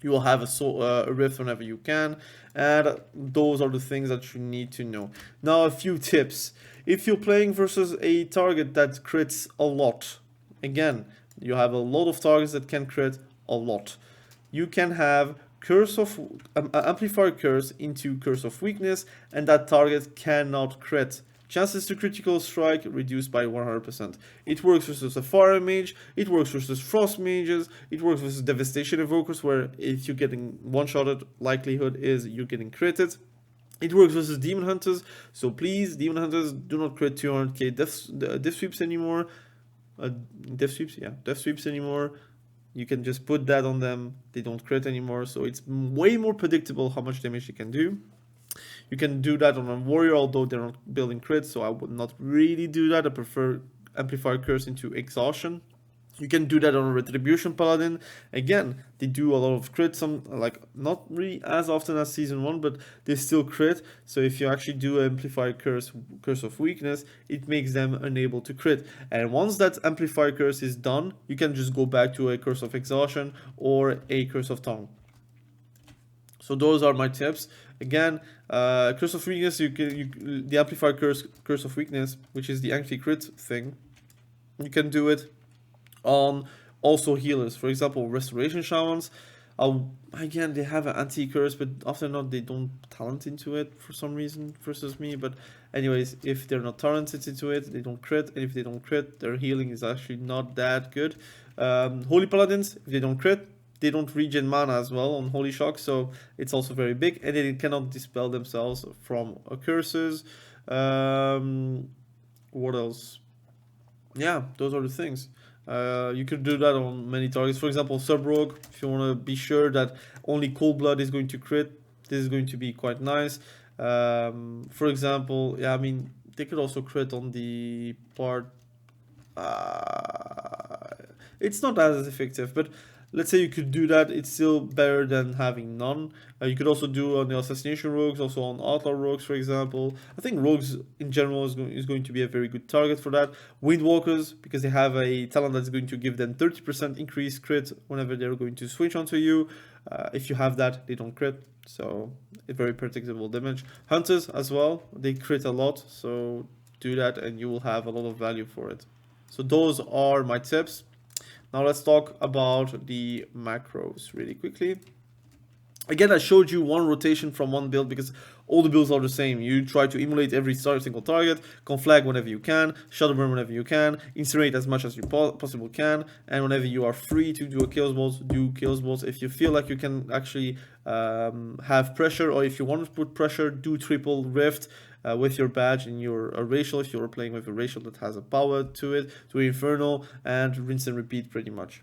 You will have a rift whenever you can, and those are the things that you need to know. Now a few tips. If you're playing versus a target that crits a lot, again, you have a lot of targets that can crit a lot. You can have curse of amplifier curse into curse of weakness, and that target cannot crit. Chances to critical strike reduced by 100%. It works versus a fire mage, it works versus frost mages, it works versus devastation evokers, where if you're getting one-shotted, likelihood is you're getting critted. It works versus demon hunters, so please, demon hunters, do not crit 200k death sweeps anymore. Death sweeps anymore. You can just put that on them, they don't crit anymore, so it's way more predictable how much damage you can do. You can do that on a warrior, although they're not building crits, so I would not really do that. I prefer amplifier curse into exhaustion. You can do that on a Retribution Paladin. Again, they do a lot of crits, like not really as often as season 1, but they still crit. So if you actually do amplifier curse of weakness, it makes them unable to crit. And once that amplifier curse is done, you can just go back to a curse of exhaustion or a curse of tongue. So those are my tips. Again, curse of weakness, the amplifier curse of weakness, which is the anti-crit thing, you can do it on also healers. For example, restoration shamans. Again, they have an anti-curse, but often not they don't talent into it for some reason versus me. But anyways, if they're not talented into it, they don't crit, and if they don't crit, their healing is actually not that good. Holy paladins, if they don't crit, they don't regen mana as well on Holy Shock, so it's also very big, and they cannot dispel themselves from curses. What else? Yeah, those are the things. You could do that on many targets. For example, sub-rogue, if you want to be sure that only cold blood is going to crit, this is going to be quite nice. For example, yeah, I mean, they could also crit on the part... it's not as effective, but let's say you could do that, it's still better than having none. You could also do on the assassination rogues, also on outlaw rogues, for example. I think rogues in general is going to be a very good target for that. Windwalkers, because they have a talent that's going to give them 30% increased crit whenever they're going to switch onto you. If you have that, they don't crit, so a very predictable damage. Hunters as well, they crit a lot, so do that and you will have a lot of value for it. So those are my tips. Now let's talk about the macros really quickly. Again, I showed you one rotation from one build because all the builds are the same. You try to emulate every single target, conflag whenever you can, shadow burn whenever you can, incinerate as much as you possibly can, and whenever you are free to do a chaos bolt, do chaos bolts. If you feel like you can actually have pressure, or if you want to put pressure, do triple rift with your badge in your racial, if you're playing with a racial that has a power to it, to infernal, and rinse and repeat pretty much.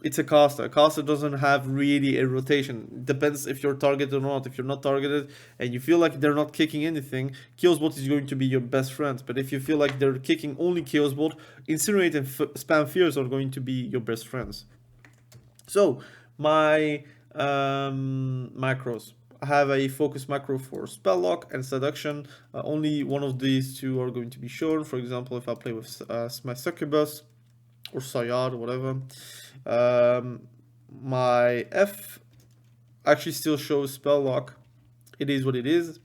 It's a caster. A caster doesn't have really a rotation. It depends if you're targeted or not. If you're not targeted and you feel like they're not kicking anything, Chaos Bolt is going to be your best friend. But if you feel like they're kicking only Chaos Bolt, Incinerate and Spam Fears are going to be your best friends. So, my macros. I have a focus macro for spell lock and seduction. Only one of these two are going to be shown. For example, if I play with my succubus or Sayad or whatever. My F actually still shows spell lock. It is what it is.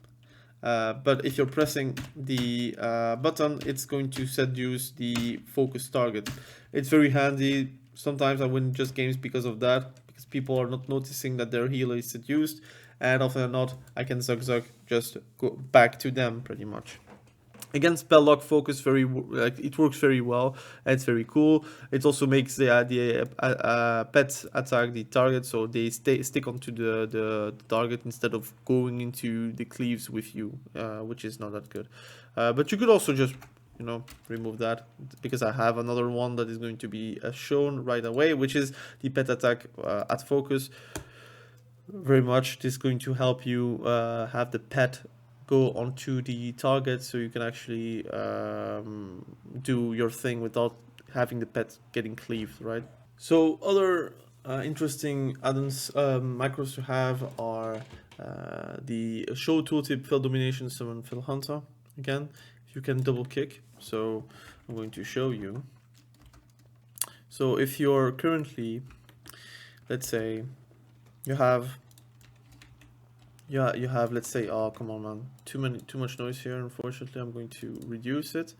But if you're pressing the button, it's going to seduce the focus target. It's very handy. Sometimes I win just games because of that, because people are not noticing that their healer is seduced, and often or not, I can zug just go back to them pretty much. Again, spell lock focus it works very well. And it's very cool. It also makes the pets attack the target, so they stick onto the target instead of going into the cleaves with you, which is not that good. But you could also just you know, remove that, because I have another one that is going to be shown right away, which is the pet attack at focus. Very much this is going to help you have the pet go onto the target, so you can actually do your thing without having the pet getting cleaved, right? So other interesting add-ons, macros to have are the show tooltip, field domination, summon, field hunter. Again, you can double kick. So I'm going to show you. So if you're currently, let's say, you have, let's say, oh come on man, too much noise here. Unfortunately, I'm going to reduce it.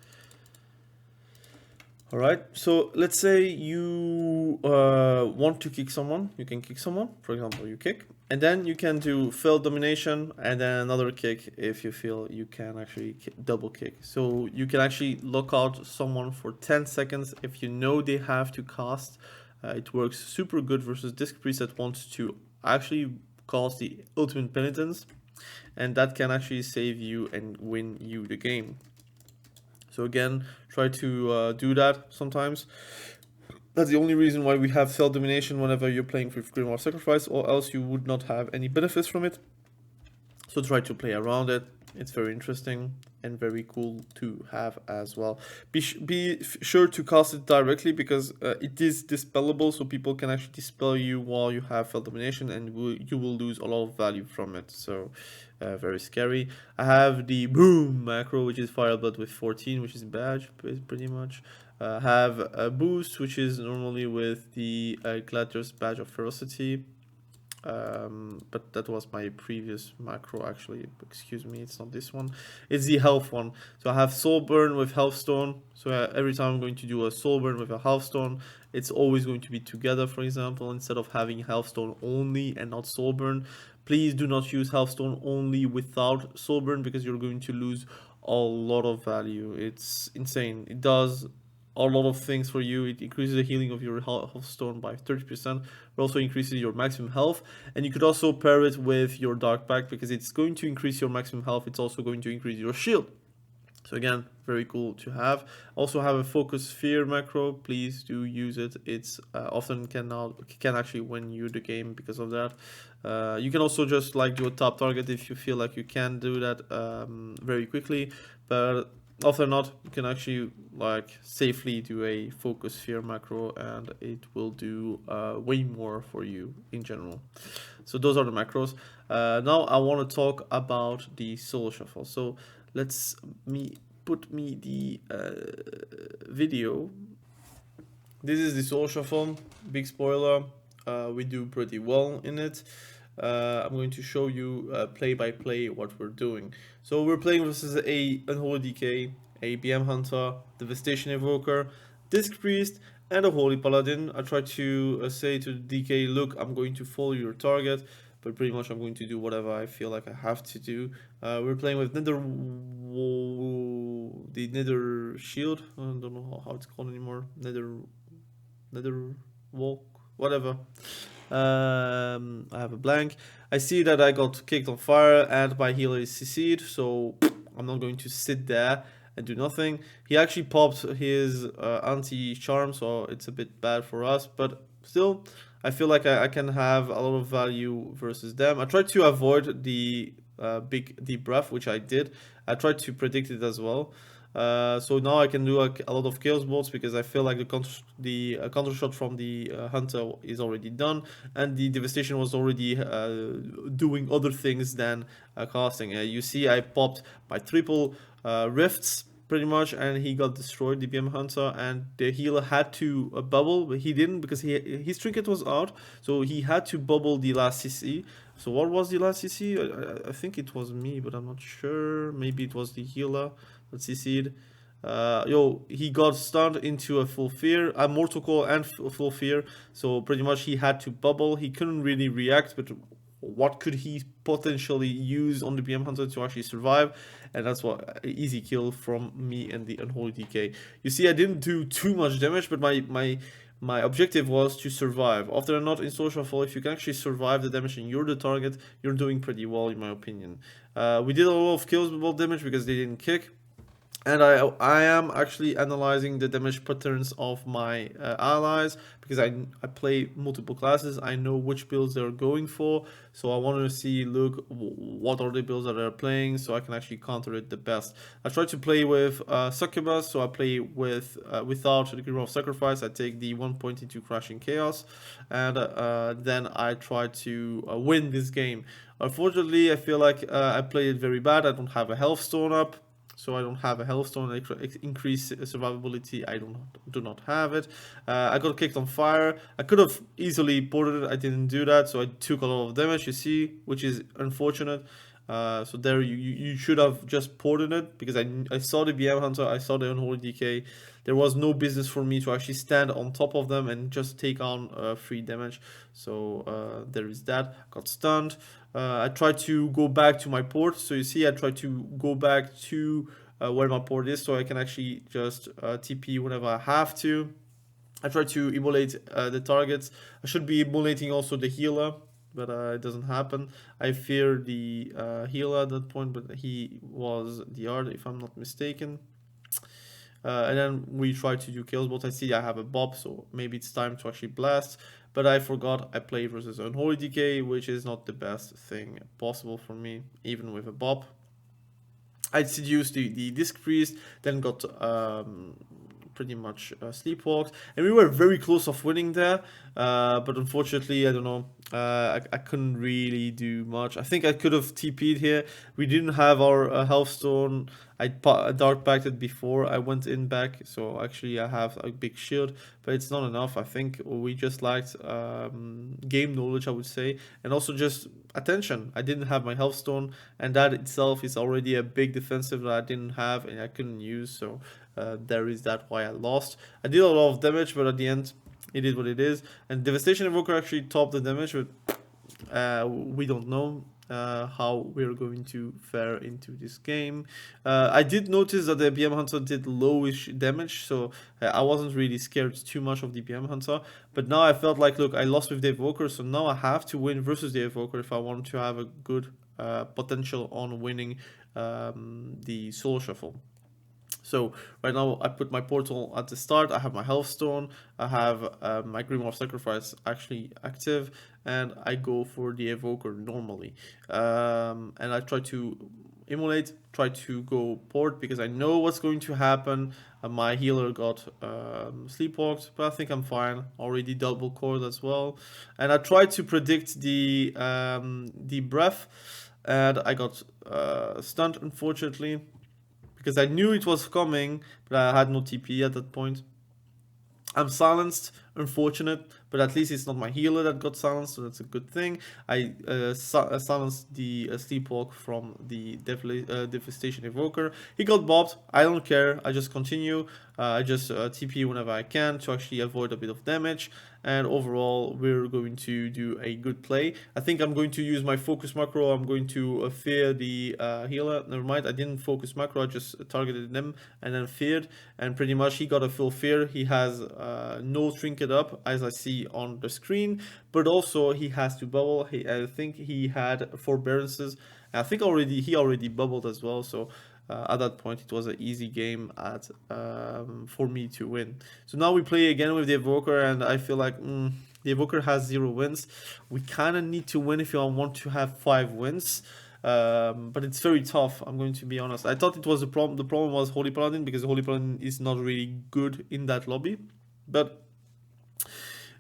All right, so let's say you want to kick someone. You can kick someone, for example, you kick, and then you can do field domination and then another kick if you feel you can actually double kick. So you can actually lock out someone for 10 seconds if you know they have to cast. It works super good versus Disc Priest that wants to actually cause the ultimate penitence, and that can actually save you and win you the game. So again, try to do that sometimes. That's the only reason why we have field domination whenever you're playing with Grimoire Sacrifice, or else you would not have any benefits from it. So try to play around it. It's very interesting and very cool to have as well. Be sure to cast it directly, because it is dispellable, so people can actually dispel you while you have field domination, and you will lose a lot of value from it. So very scary. I have the boom macro, which is Fireblood with 14, which is badge pretty much. Have a boost, which is normally with the Gladiator's badge of ferocity. But that was my previous macro, actually. Excuse me, it's not this one. It's the health one. So I have soul burn with healthstone. So every time I'm going to do a soul burn with a healthstone, it's always going to be together, for example, instead of having healthstone only and not soul burn. Please do not use healthstone only without soul burn, because you're going to lose a lot of value. It's insane. It does a lot of things for you. It increases the healing of your healthstone by 30%. It also increases your maximum health, and you could also pair it with your dark pact, because it's going to increase your maximum health. It's also going to increase your shield. So again, very cool to have. Also have a focus sphere macro. Please do use it. It's often can actually win you the game because of that. You can also just like do a top target if you feel like you can do that very quickly, but often not. You can actually like safely do a focus sphere macro, and it will do way more for you in general. So those are the macros. Now I want to talk about the solo shuffle. So let's put the video. This is the solo shuffle. Big spoiler, we do pretty well in it. I'm going to show you play by play what we're doing. So we're playing versus a Unholy DK, a BM Hunter, Devastation Evoker, Disc Priest, and a Holy Paladin. I try to say to the DK, look, I'm going to follow your target, but pretty much I'm going to do whatever I feel like I have to do. We're playing with the Nether Shield. I don't know how it's called anymore. Nether Walk, whatever. I have a blank. I see that I got kicked on fire and my healer is CC'd, so I'm not going to sit there and do nothing. He actually popped his anti-charm, so it's a bit bad for us, but still I feel like I can have a lot of value versus them. I tried to avoid the big deep breath, which I did. I tried to predict it as well. So now I can do a lot of chaos bolts, because I feel like the counter shot from the hunter is already done, and the devastation was already doing other things than casting. You see, I popped my triple rifts pretty much, and he got destroyed, the BM hunter, and the healer had to bubble, but he didn't, because his trinket was out, so he had to bubble the last CC. So what was the last CC? I think it was me, but I'm not sure. Maybe it was the healer that CC'd. He got stunned into a full fear, a mortal coil and full fear, so pretty much he had to bubble. He couldn't really react, but what could he potentially use on the BM hunter to actually survive? And that's what easy kill from me and the Unholy DK. You see, I didn't do too much damage, but my objective was to survive. Often or not in social fall, if you can actually survive the damage and you're the target, you're doing pretty well in my opinion. We did a lot of kills with damage because they didn't kick. And I am actually analyzing the damage patterns of my allies, because I play multiple classes. I know which builds they're going for, so I want to see, look, what are the builds that they're playing, so I can actually counter it the best. I try to play with Succubus, so I play with without the Grim of Sacrifice. I take the 1.2 Crashing Chaos, and then I try to win this game. Unfortunately, I feel like I played it very bad. I don't have a health stone up. So I don't have a healthstone. Increase survivability, I do not have it. I got kicked on fire. I could have easily ported it. I didn't do that, so I took a lot of damage, you see, which is unfortunate. So there you should have just ported it, because I saw the BM Hunter, I saw the Unholy DK. There was no business for me to actually stand on top of them and just take on free damage. So there is that. Got stunned. I tried to go back to my port. So you see, I tried to go back to where my port is, so I can actually just TP whenever I have to. I try to immolate the targets. I should be immolating also the healer, but it doesn't happen. I fear the healer at that point, but he was DR'd if I'm not mistaken. And then we try to do kills, but I see I have a Bob, so maybe it's time to actually blast. But I forgot I play versus Unholy Decay, which is not the best thing possible for me, even with a Bob. I seduced the Disc Priest, then got pretty much sleepwalked, and we were very close of winning there, but unfortunately, I don't know, I couldn't really do much. I think I could have TP'd here. We didn't have our health stone. I dark packed it before I went in back, so actually I have a big shield, but it's not enough. I think we just lacked game knowledge, I would say, and also just attention. I didn't have my health stone, and that itself is already a big defensive that I didn't have and I couldn't use, so there is that why I lost. I did a lot of damage, but at the end, it is what it is. And Devastation Evoker actually topped the damage, but we don't know how we're going to fare into this game. I did notice that the BM Hunter did lowish damage, so I wasn't really scared too much of the BM Hunter. But now I felt like, look, I lost with the Evoker, so now I have to win versus the Evoker if I want to have a good potential on winning the Soul Shuffle. So right now I put my portal at the start, I have my health stone, I have my Grim of Sacrifice actually active, and I go for the Evoker normally. And I try to immolate, try to go port, because I know what's going to happen. My healer got sleepwalked, but I think I'm fine. Already double cored as well. And I tried to predict the breath, and I got stunned, unfortunately, because I knew it was coming, but I had no TP at that point. I'm silenced, unfortunate, but at least it's not my healer that got silenced, so that's a good thing. I silenced the Sleepwalk from the Devastation Evoker. He got bobbed, I don't care, I just continue. I just TP whenever I can to actually avoid a bit of damage, and overall we're going to do a good play. I think I'm going to use my focus macro. I'm going to fear the healer. Never mind, I didn't focus macro, I just targeted them and then feared, and pretty much he got a full fear. He has no trinket up, as I see on the screen, but also he has to bubble. I think he had forbearances. I think he already bubbled as well, so at that point it was an easy game for me to win. So now we play again with the Evoker, and I feel like the Evoker has 0 wins. We kind of need to win if you want to have 5 wins. But it's very tough, I'm going to be honest. I thought it was the problem. The problem was Holy Paladin, because Holy Paladin is not really good in that lobby. But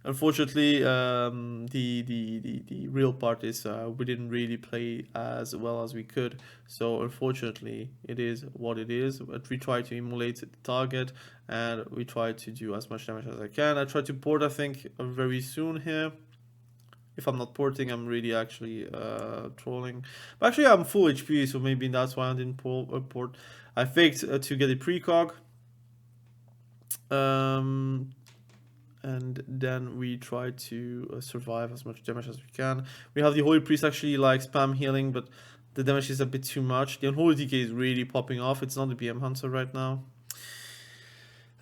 unfortunately, the real part is we didn't really play as well as we could. So unfortunately, it is what it is. But we try to emulate the target, and we try to do as much damage as I can. I try to port, I think, very soon here. If I'm not porting, I'm really actually trolling. But actually, I'm full HP, so maybe that's why I didn't port. I faked to get a precog. And then we try to survive as much damage as we can. We have the Holy Priest actually like spam healing, but the damage is a bit too much. The Unholy DK is really popping off. It's not the BM Hunter right now.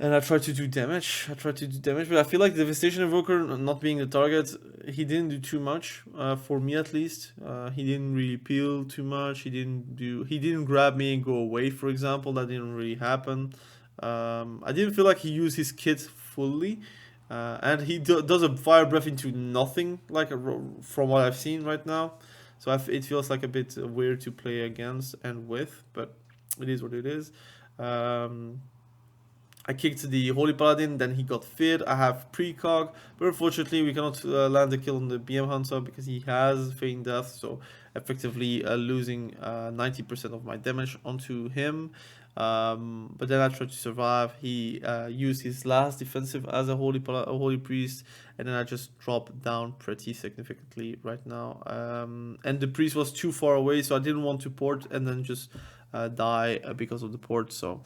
And I tried to do damage. But I feel like the Devastation Invoker not being the target, he didn't do too much, for me at least. He didn't really peel too much. He didn't grab me and go away, for example. That didn't really happen. I didn't feel like he used his kit fully. And he does a fire breath into nothing, like from what I've seen right now. So it feels like a bit weird to play against and with, but it is what it is. I kicked the Holy Paladin, then he got feared. I have precog, but unfortunately we cannot land the kill on the BM Hunter because he has Feign Death, so effectively losing 90% of my damage onto him. But then I tried to survive. He used his last defensive as a Holy Priest, and then I just dropped down pretty significantly right now. And the Priest was too far away, so I didn't want to port and then just die because of the port, so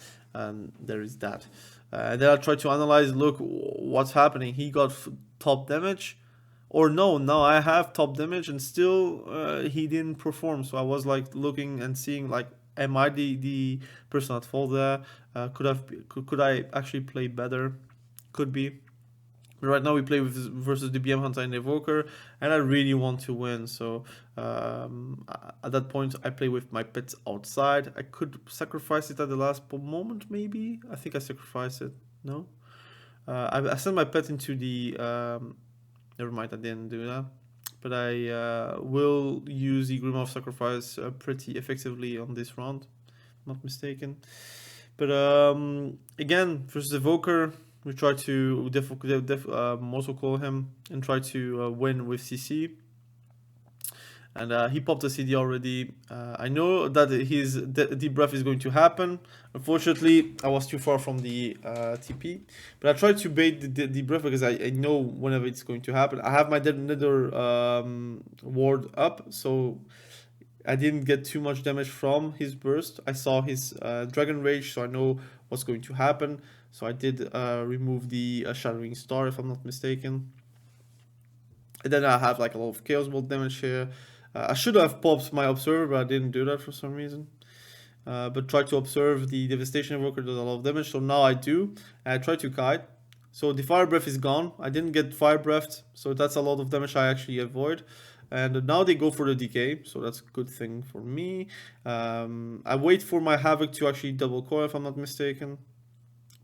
there is that. Then I tried to analyze, look what's happening. He got top damage, or no, now I have top damage and still he didn't perform. So I was like looking and seeing like, am I the person at fault there? Could I actually play better? Could be. Right now we play versus the BM Hunter and Evoker, and I really want to win. So at that point I play with my pets outside. I could sacrifice it at the last moment, maybe. I think I sacrificed it. No, I sent my pet into the. Never mind, I didn't do that. But I will use the Grim of Sacrifice pretty effectively on this round, not mistaken. But again, versus Evoker, we try to Mortal Call him and try to win with CC. And he popped a CD already. I know that his deep breath is going to happen. Unfortunately, I was too far from the TP. But I tried to bait the deep breath because I know whenever it's going to happen. I have my Nether ward up, so I didn't get too much damage from his burst. I saw his Dragon Rage, so I know what's going to happen. So I did remove the Shattering Star, if I'm not mistaken. And then I have like a lot of Chaos Bolt damage here. I should have popped my Observer, but I didn't do that for some reason. But try to observe the Devastation Invoker does a lot of damage, so now I do. And I try to kite. So the Fire Breath is gone. I didn't get Fire Breathed, so that's a lot of damage I actually avoid. And now they go for the decay, so that's a good thing for me. I wait for my Havoc to actually double coil, if I'm not mistaken.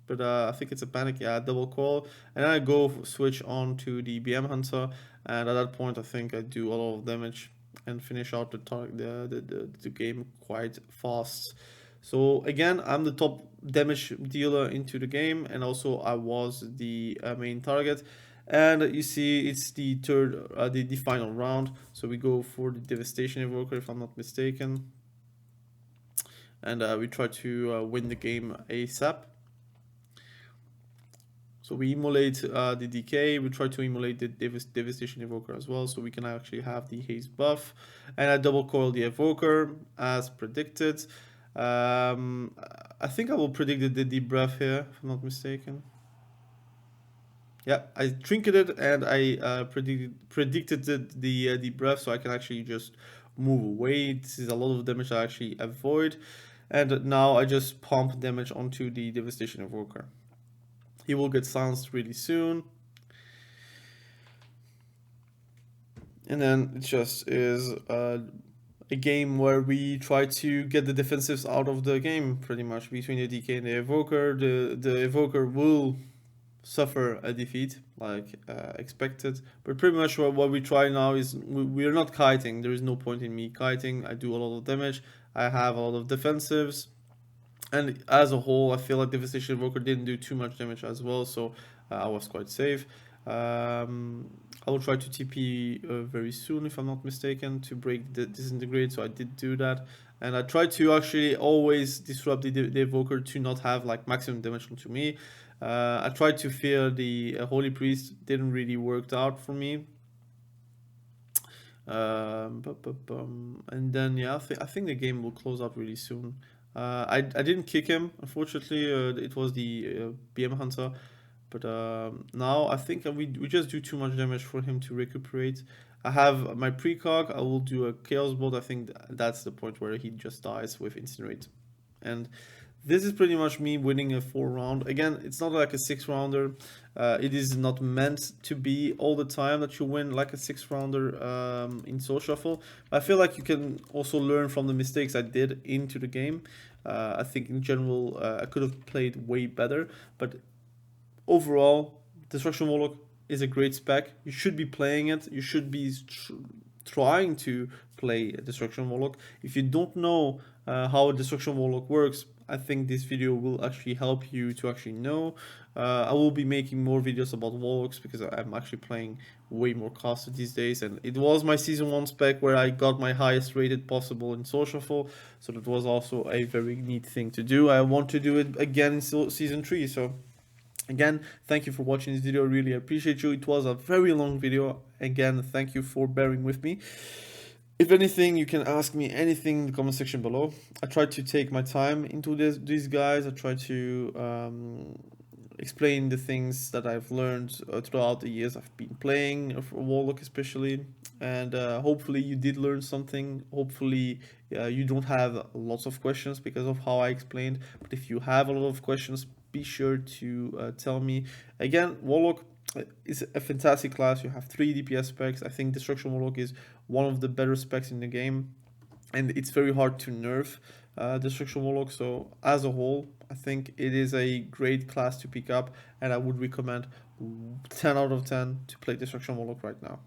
But I think it's a panic, yeah, double coil. And then I go switch on to the BM Hunter, and at that point I think I do a lot of damage and finish out the game quite fast. So again, I'm the top damage dealer into the game, and also I was the main target. And you see it's the third, the final round. So we go for the Devastation Invoker, if I'm not mistaken. And we try to win the game ASAP. So we emulate the decay, we try to emulate the Devastation Evoker as well, so we can actually have the haste buff. And I double coil the Evoker as predicted. I think I will predict the deep breath here, if I'm not mistaken. Yeah, I trinketed and I predicted the deep breath, so I can actually just move away. This is a lot of damage I actually avoid. And now I just pump damage onto the Devastation Evoker. He will get silenced really soon. And then it just is a game where we try to get the defensives out of the game, pretty much, between the DK and the Evoker. The Evoker will suffer a defeat, like expected. But pretty much what we try now is, we are not kiting. There is no point in me kiting. I do a lot of damage. I have a lot of defensives. And as a whole, I feel like Devastation Evoker didn't do too much damage as well, so I was quite safe. I will try to TP very soon, if I'm not mistaken, to break the Disintegrate, so I did do that. And I tried to actually always disrupt the Evoker to not have like maximum damage onto me. I tried to fear the Holy Priest, didn't really work out for me. And then yeah, I think the game will close out really soon. I didn't kick him, unfortunately. It was the BM Hunter, but now I think we just do too much damage for him to recuperate. I have my precog. I will do a Chaos Bolt. I think that's the point where he just dies with Incinerate. And this is pretty much me winning a 4 round. Again, it's not like a 6 rounder. It is not meant to be all the time that you win like a 6 rounder in Soul Shuffle. I feel like you can also learn from the mistakes I did into the game. I think in general I could have played way better, but overall, Destruction Warlock is a great spec. You should be playing it. You should be trying to play Destruction Warlock. If you don't know how a Destruction Warlock works, I think this video will actually help you to actually know. I will be making more videos about Warlocks because I'm actually playing way more caster these days, and it was my season 1 spec where I got my highest rated possible in Soul Shuffle, so that was also a very neat thing to do. I want to do it again in season 3, so again, thank you for watching this video. I really appreciate you. It was a very long video. Again, thank you for bearing with me. If anything, you can ask me anything in the comment section below. I try to take my time into these guys. I try to explain the things that I've learned throughout the years I've been playing, for Warlock especially. And hopefully you did learn something. Hopefully you don't have lots of questions because of how I explained. But if you have a lot of questions, be sure to tell me. Again, Warlock is a fantastic class. You have 3 DPS specs. I think Destruction Warlock is one of the better specs in the game, and it's very hard to nerf Destruction Warlock. So as a whole, I think it is a great class to pick up, and I would recommend 10 out of 10 to play Destruction Warlock right now.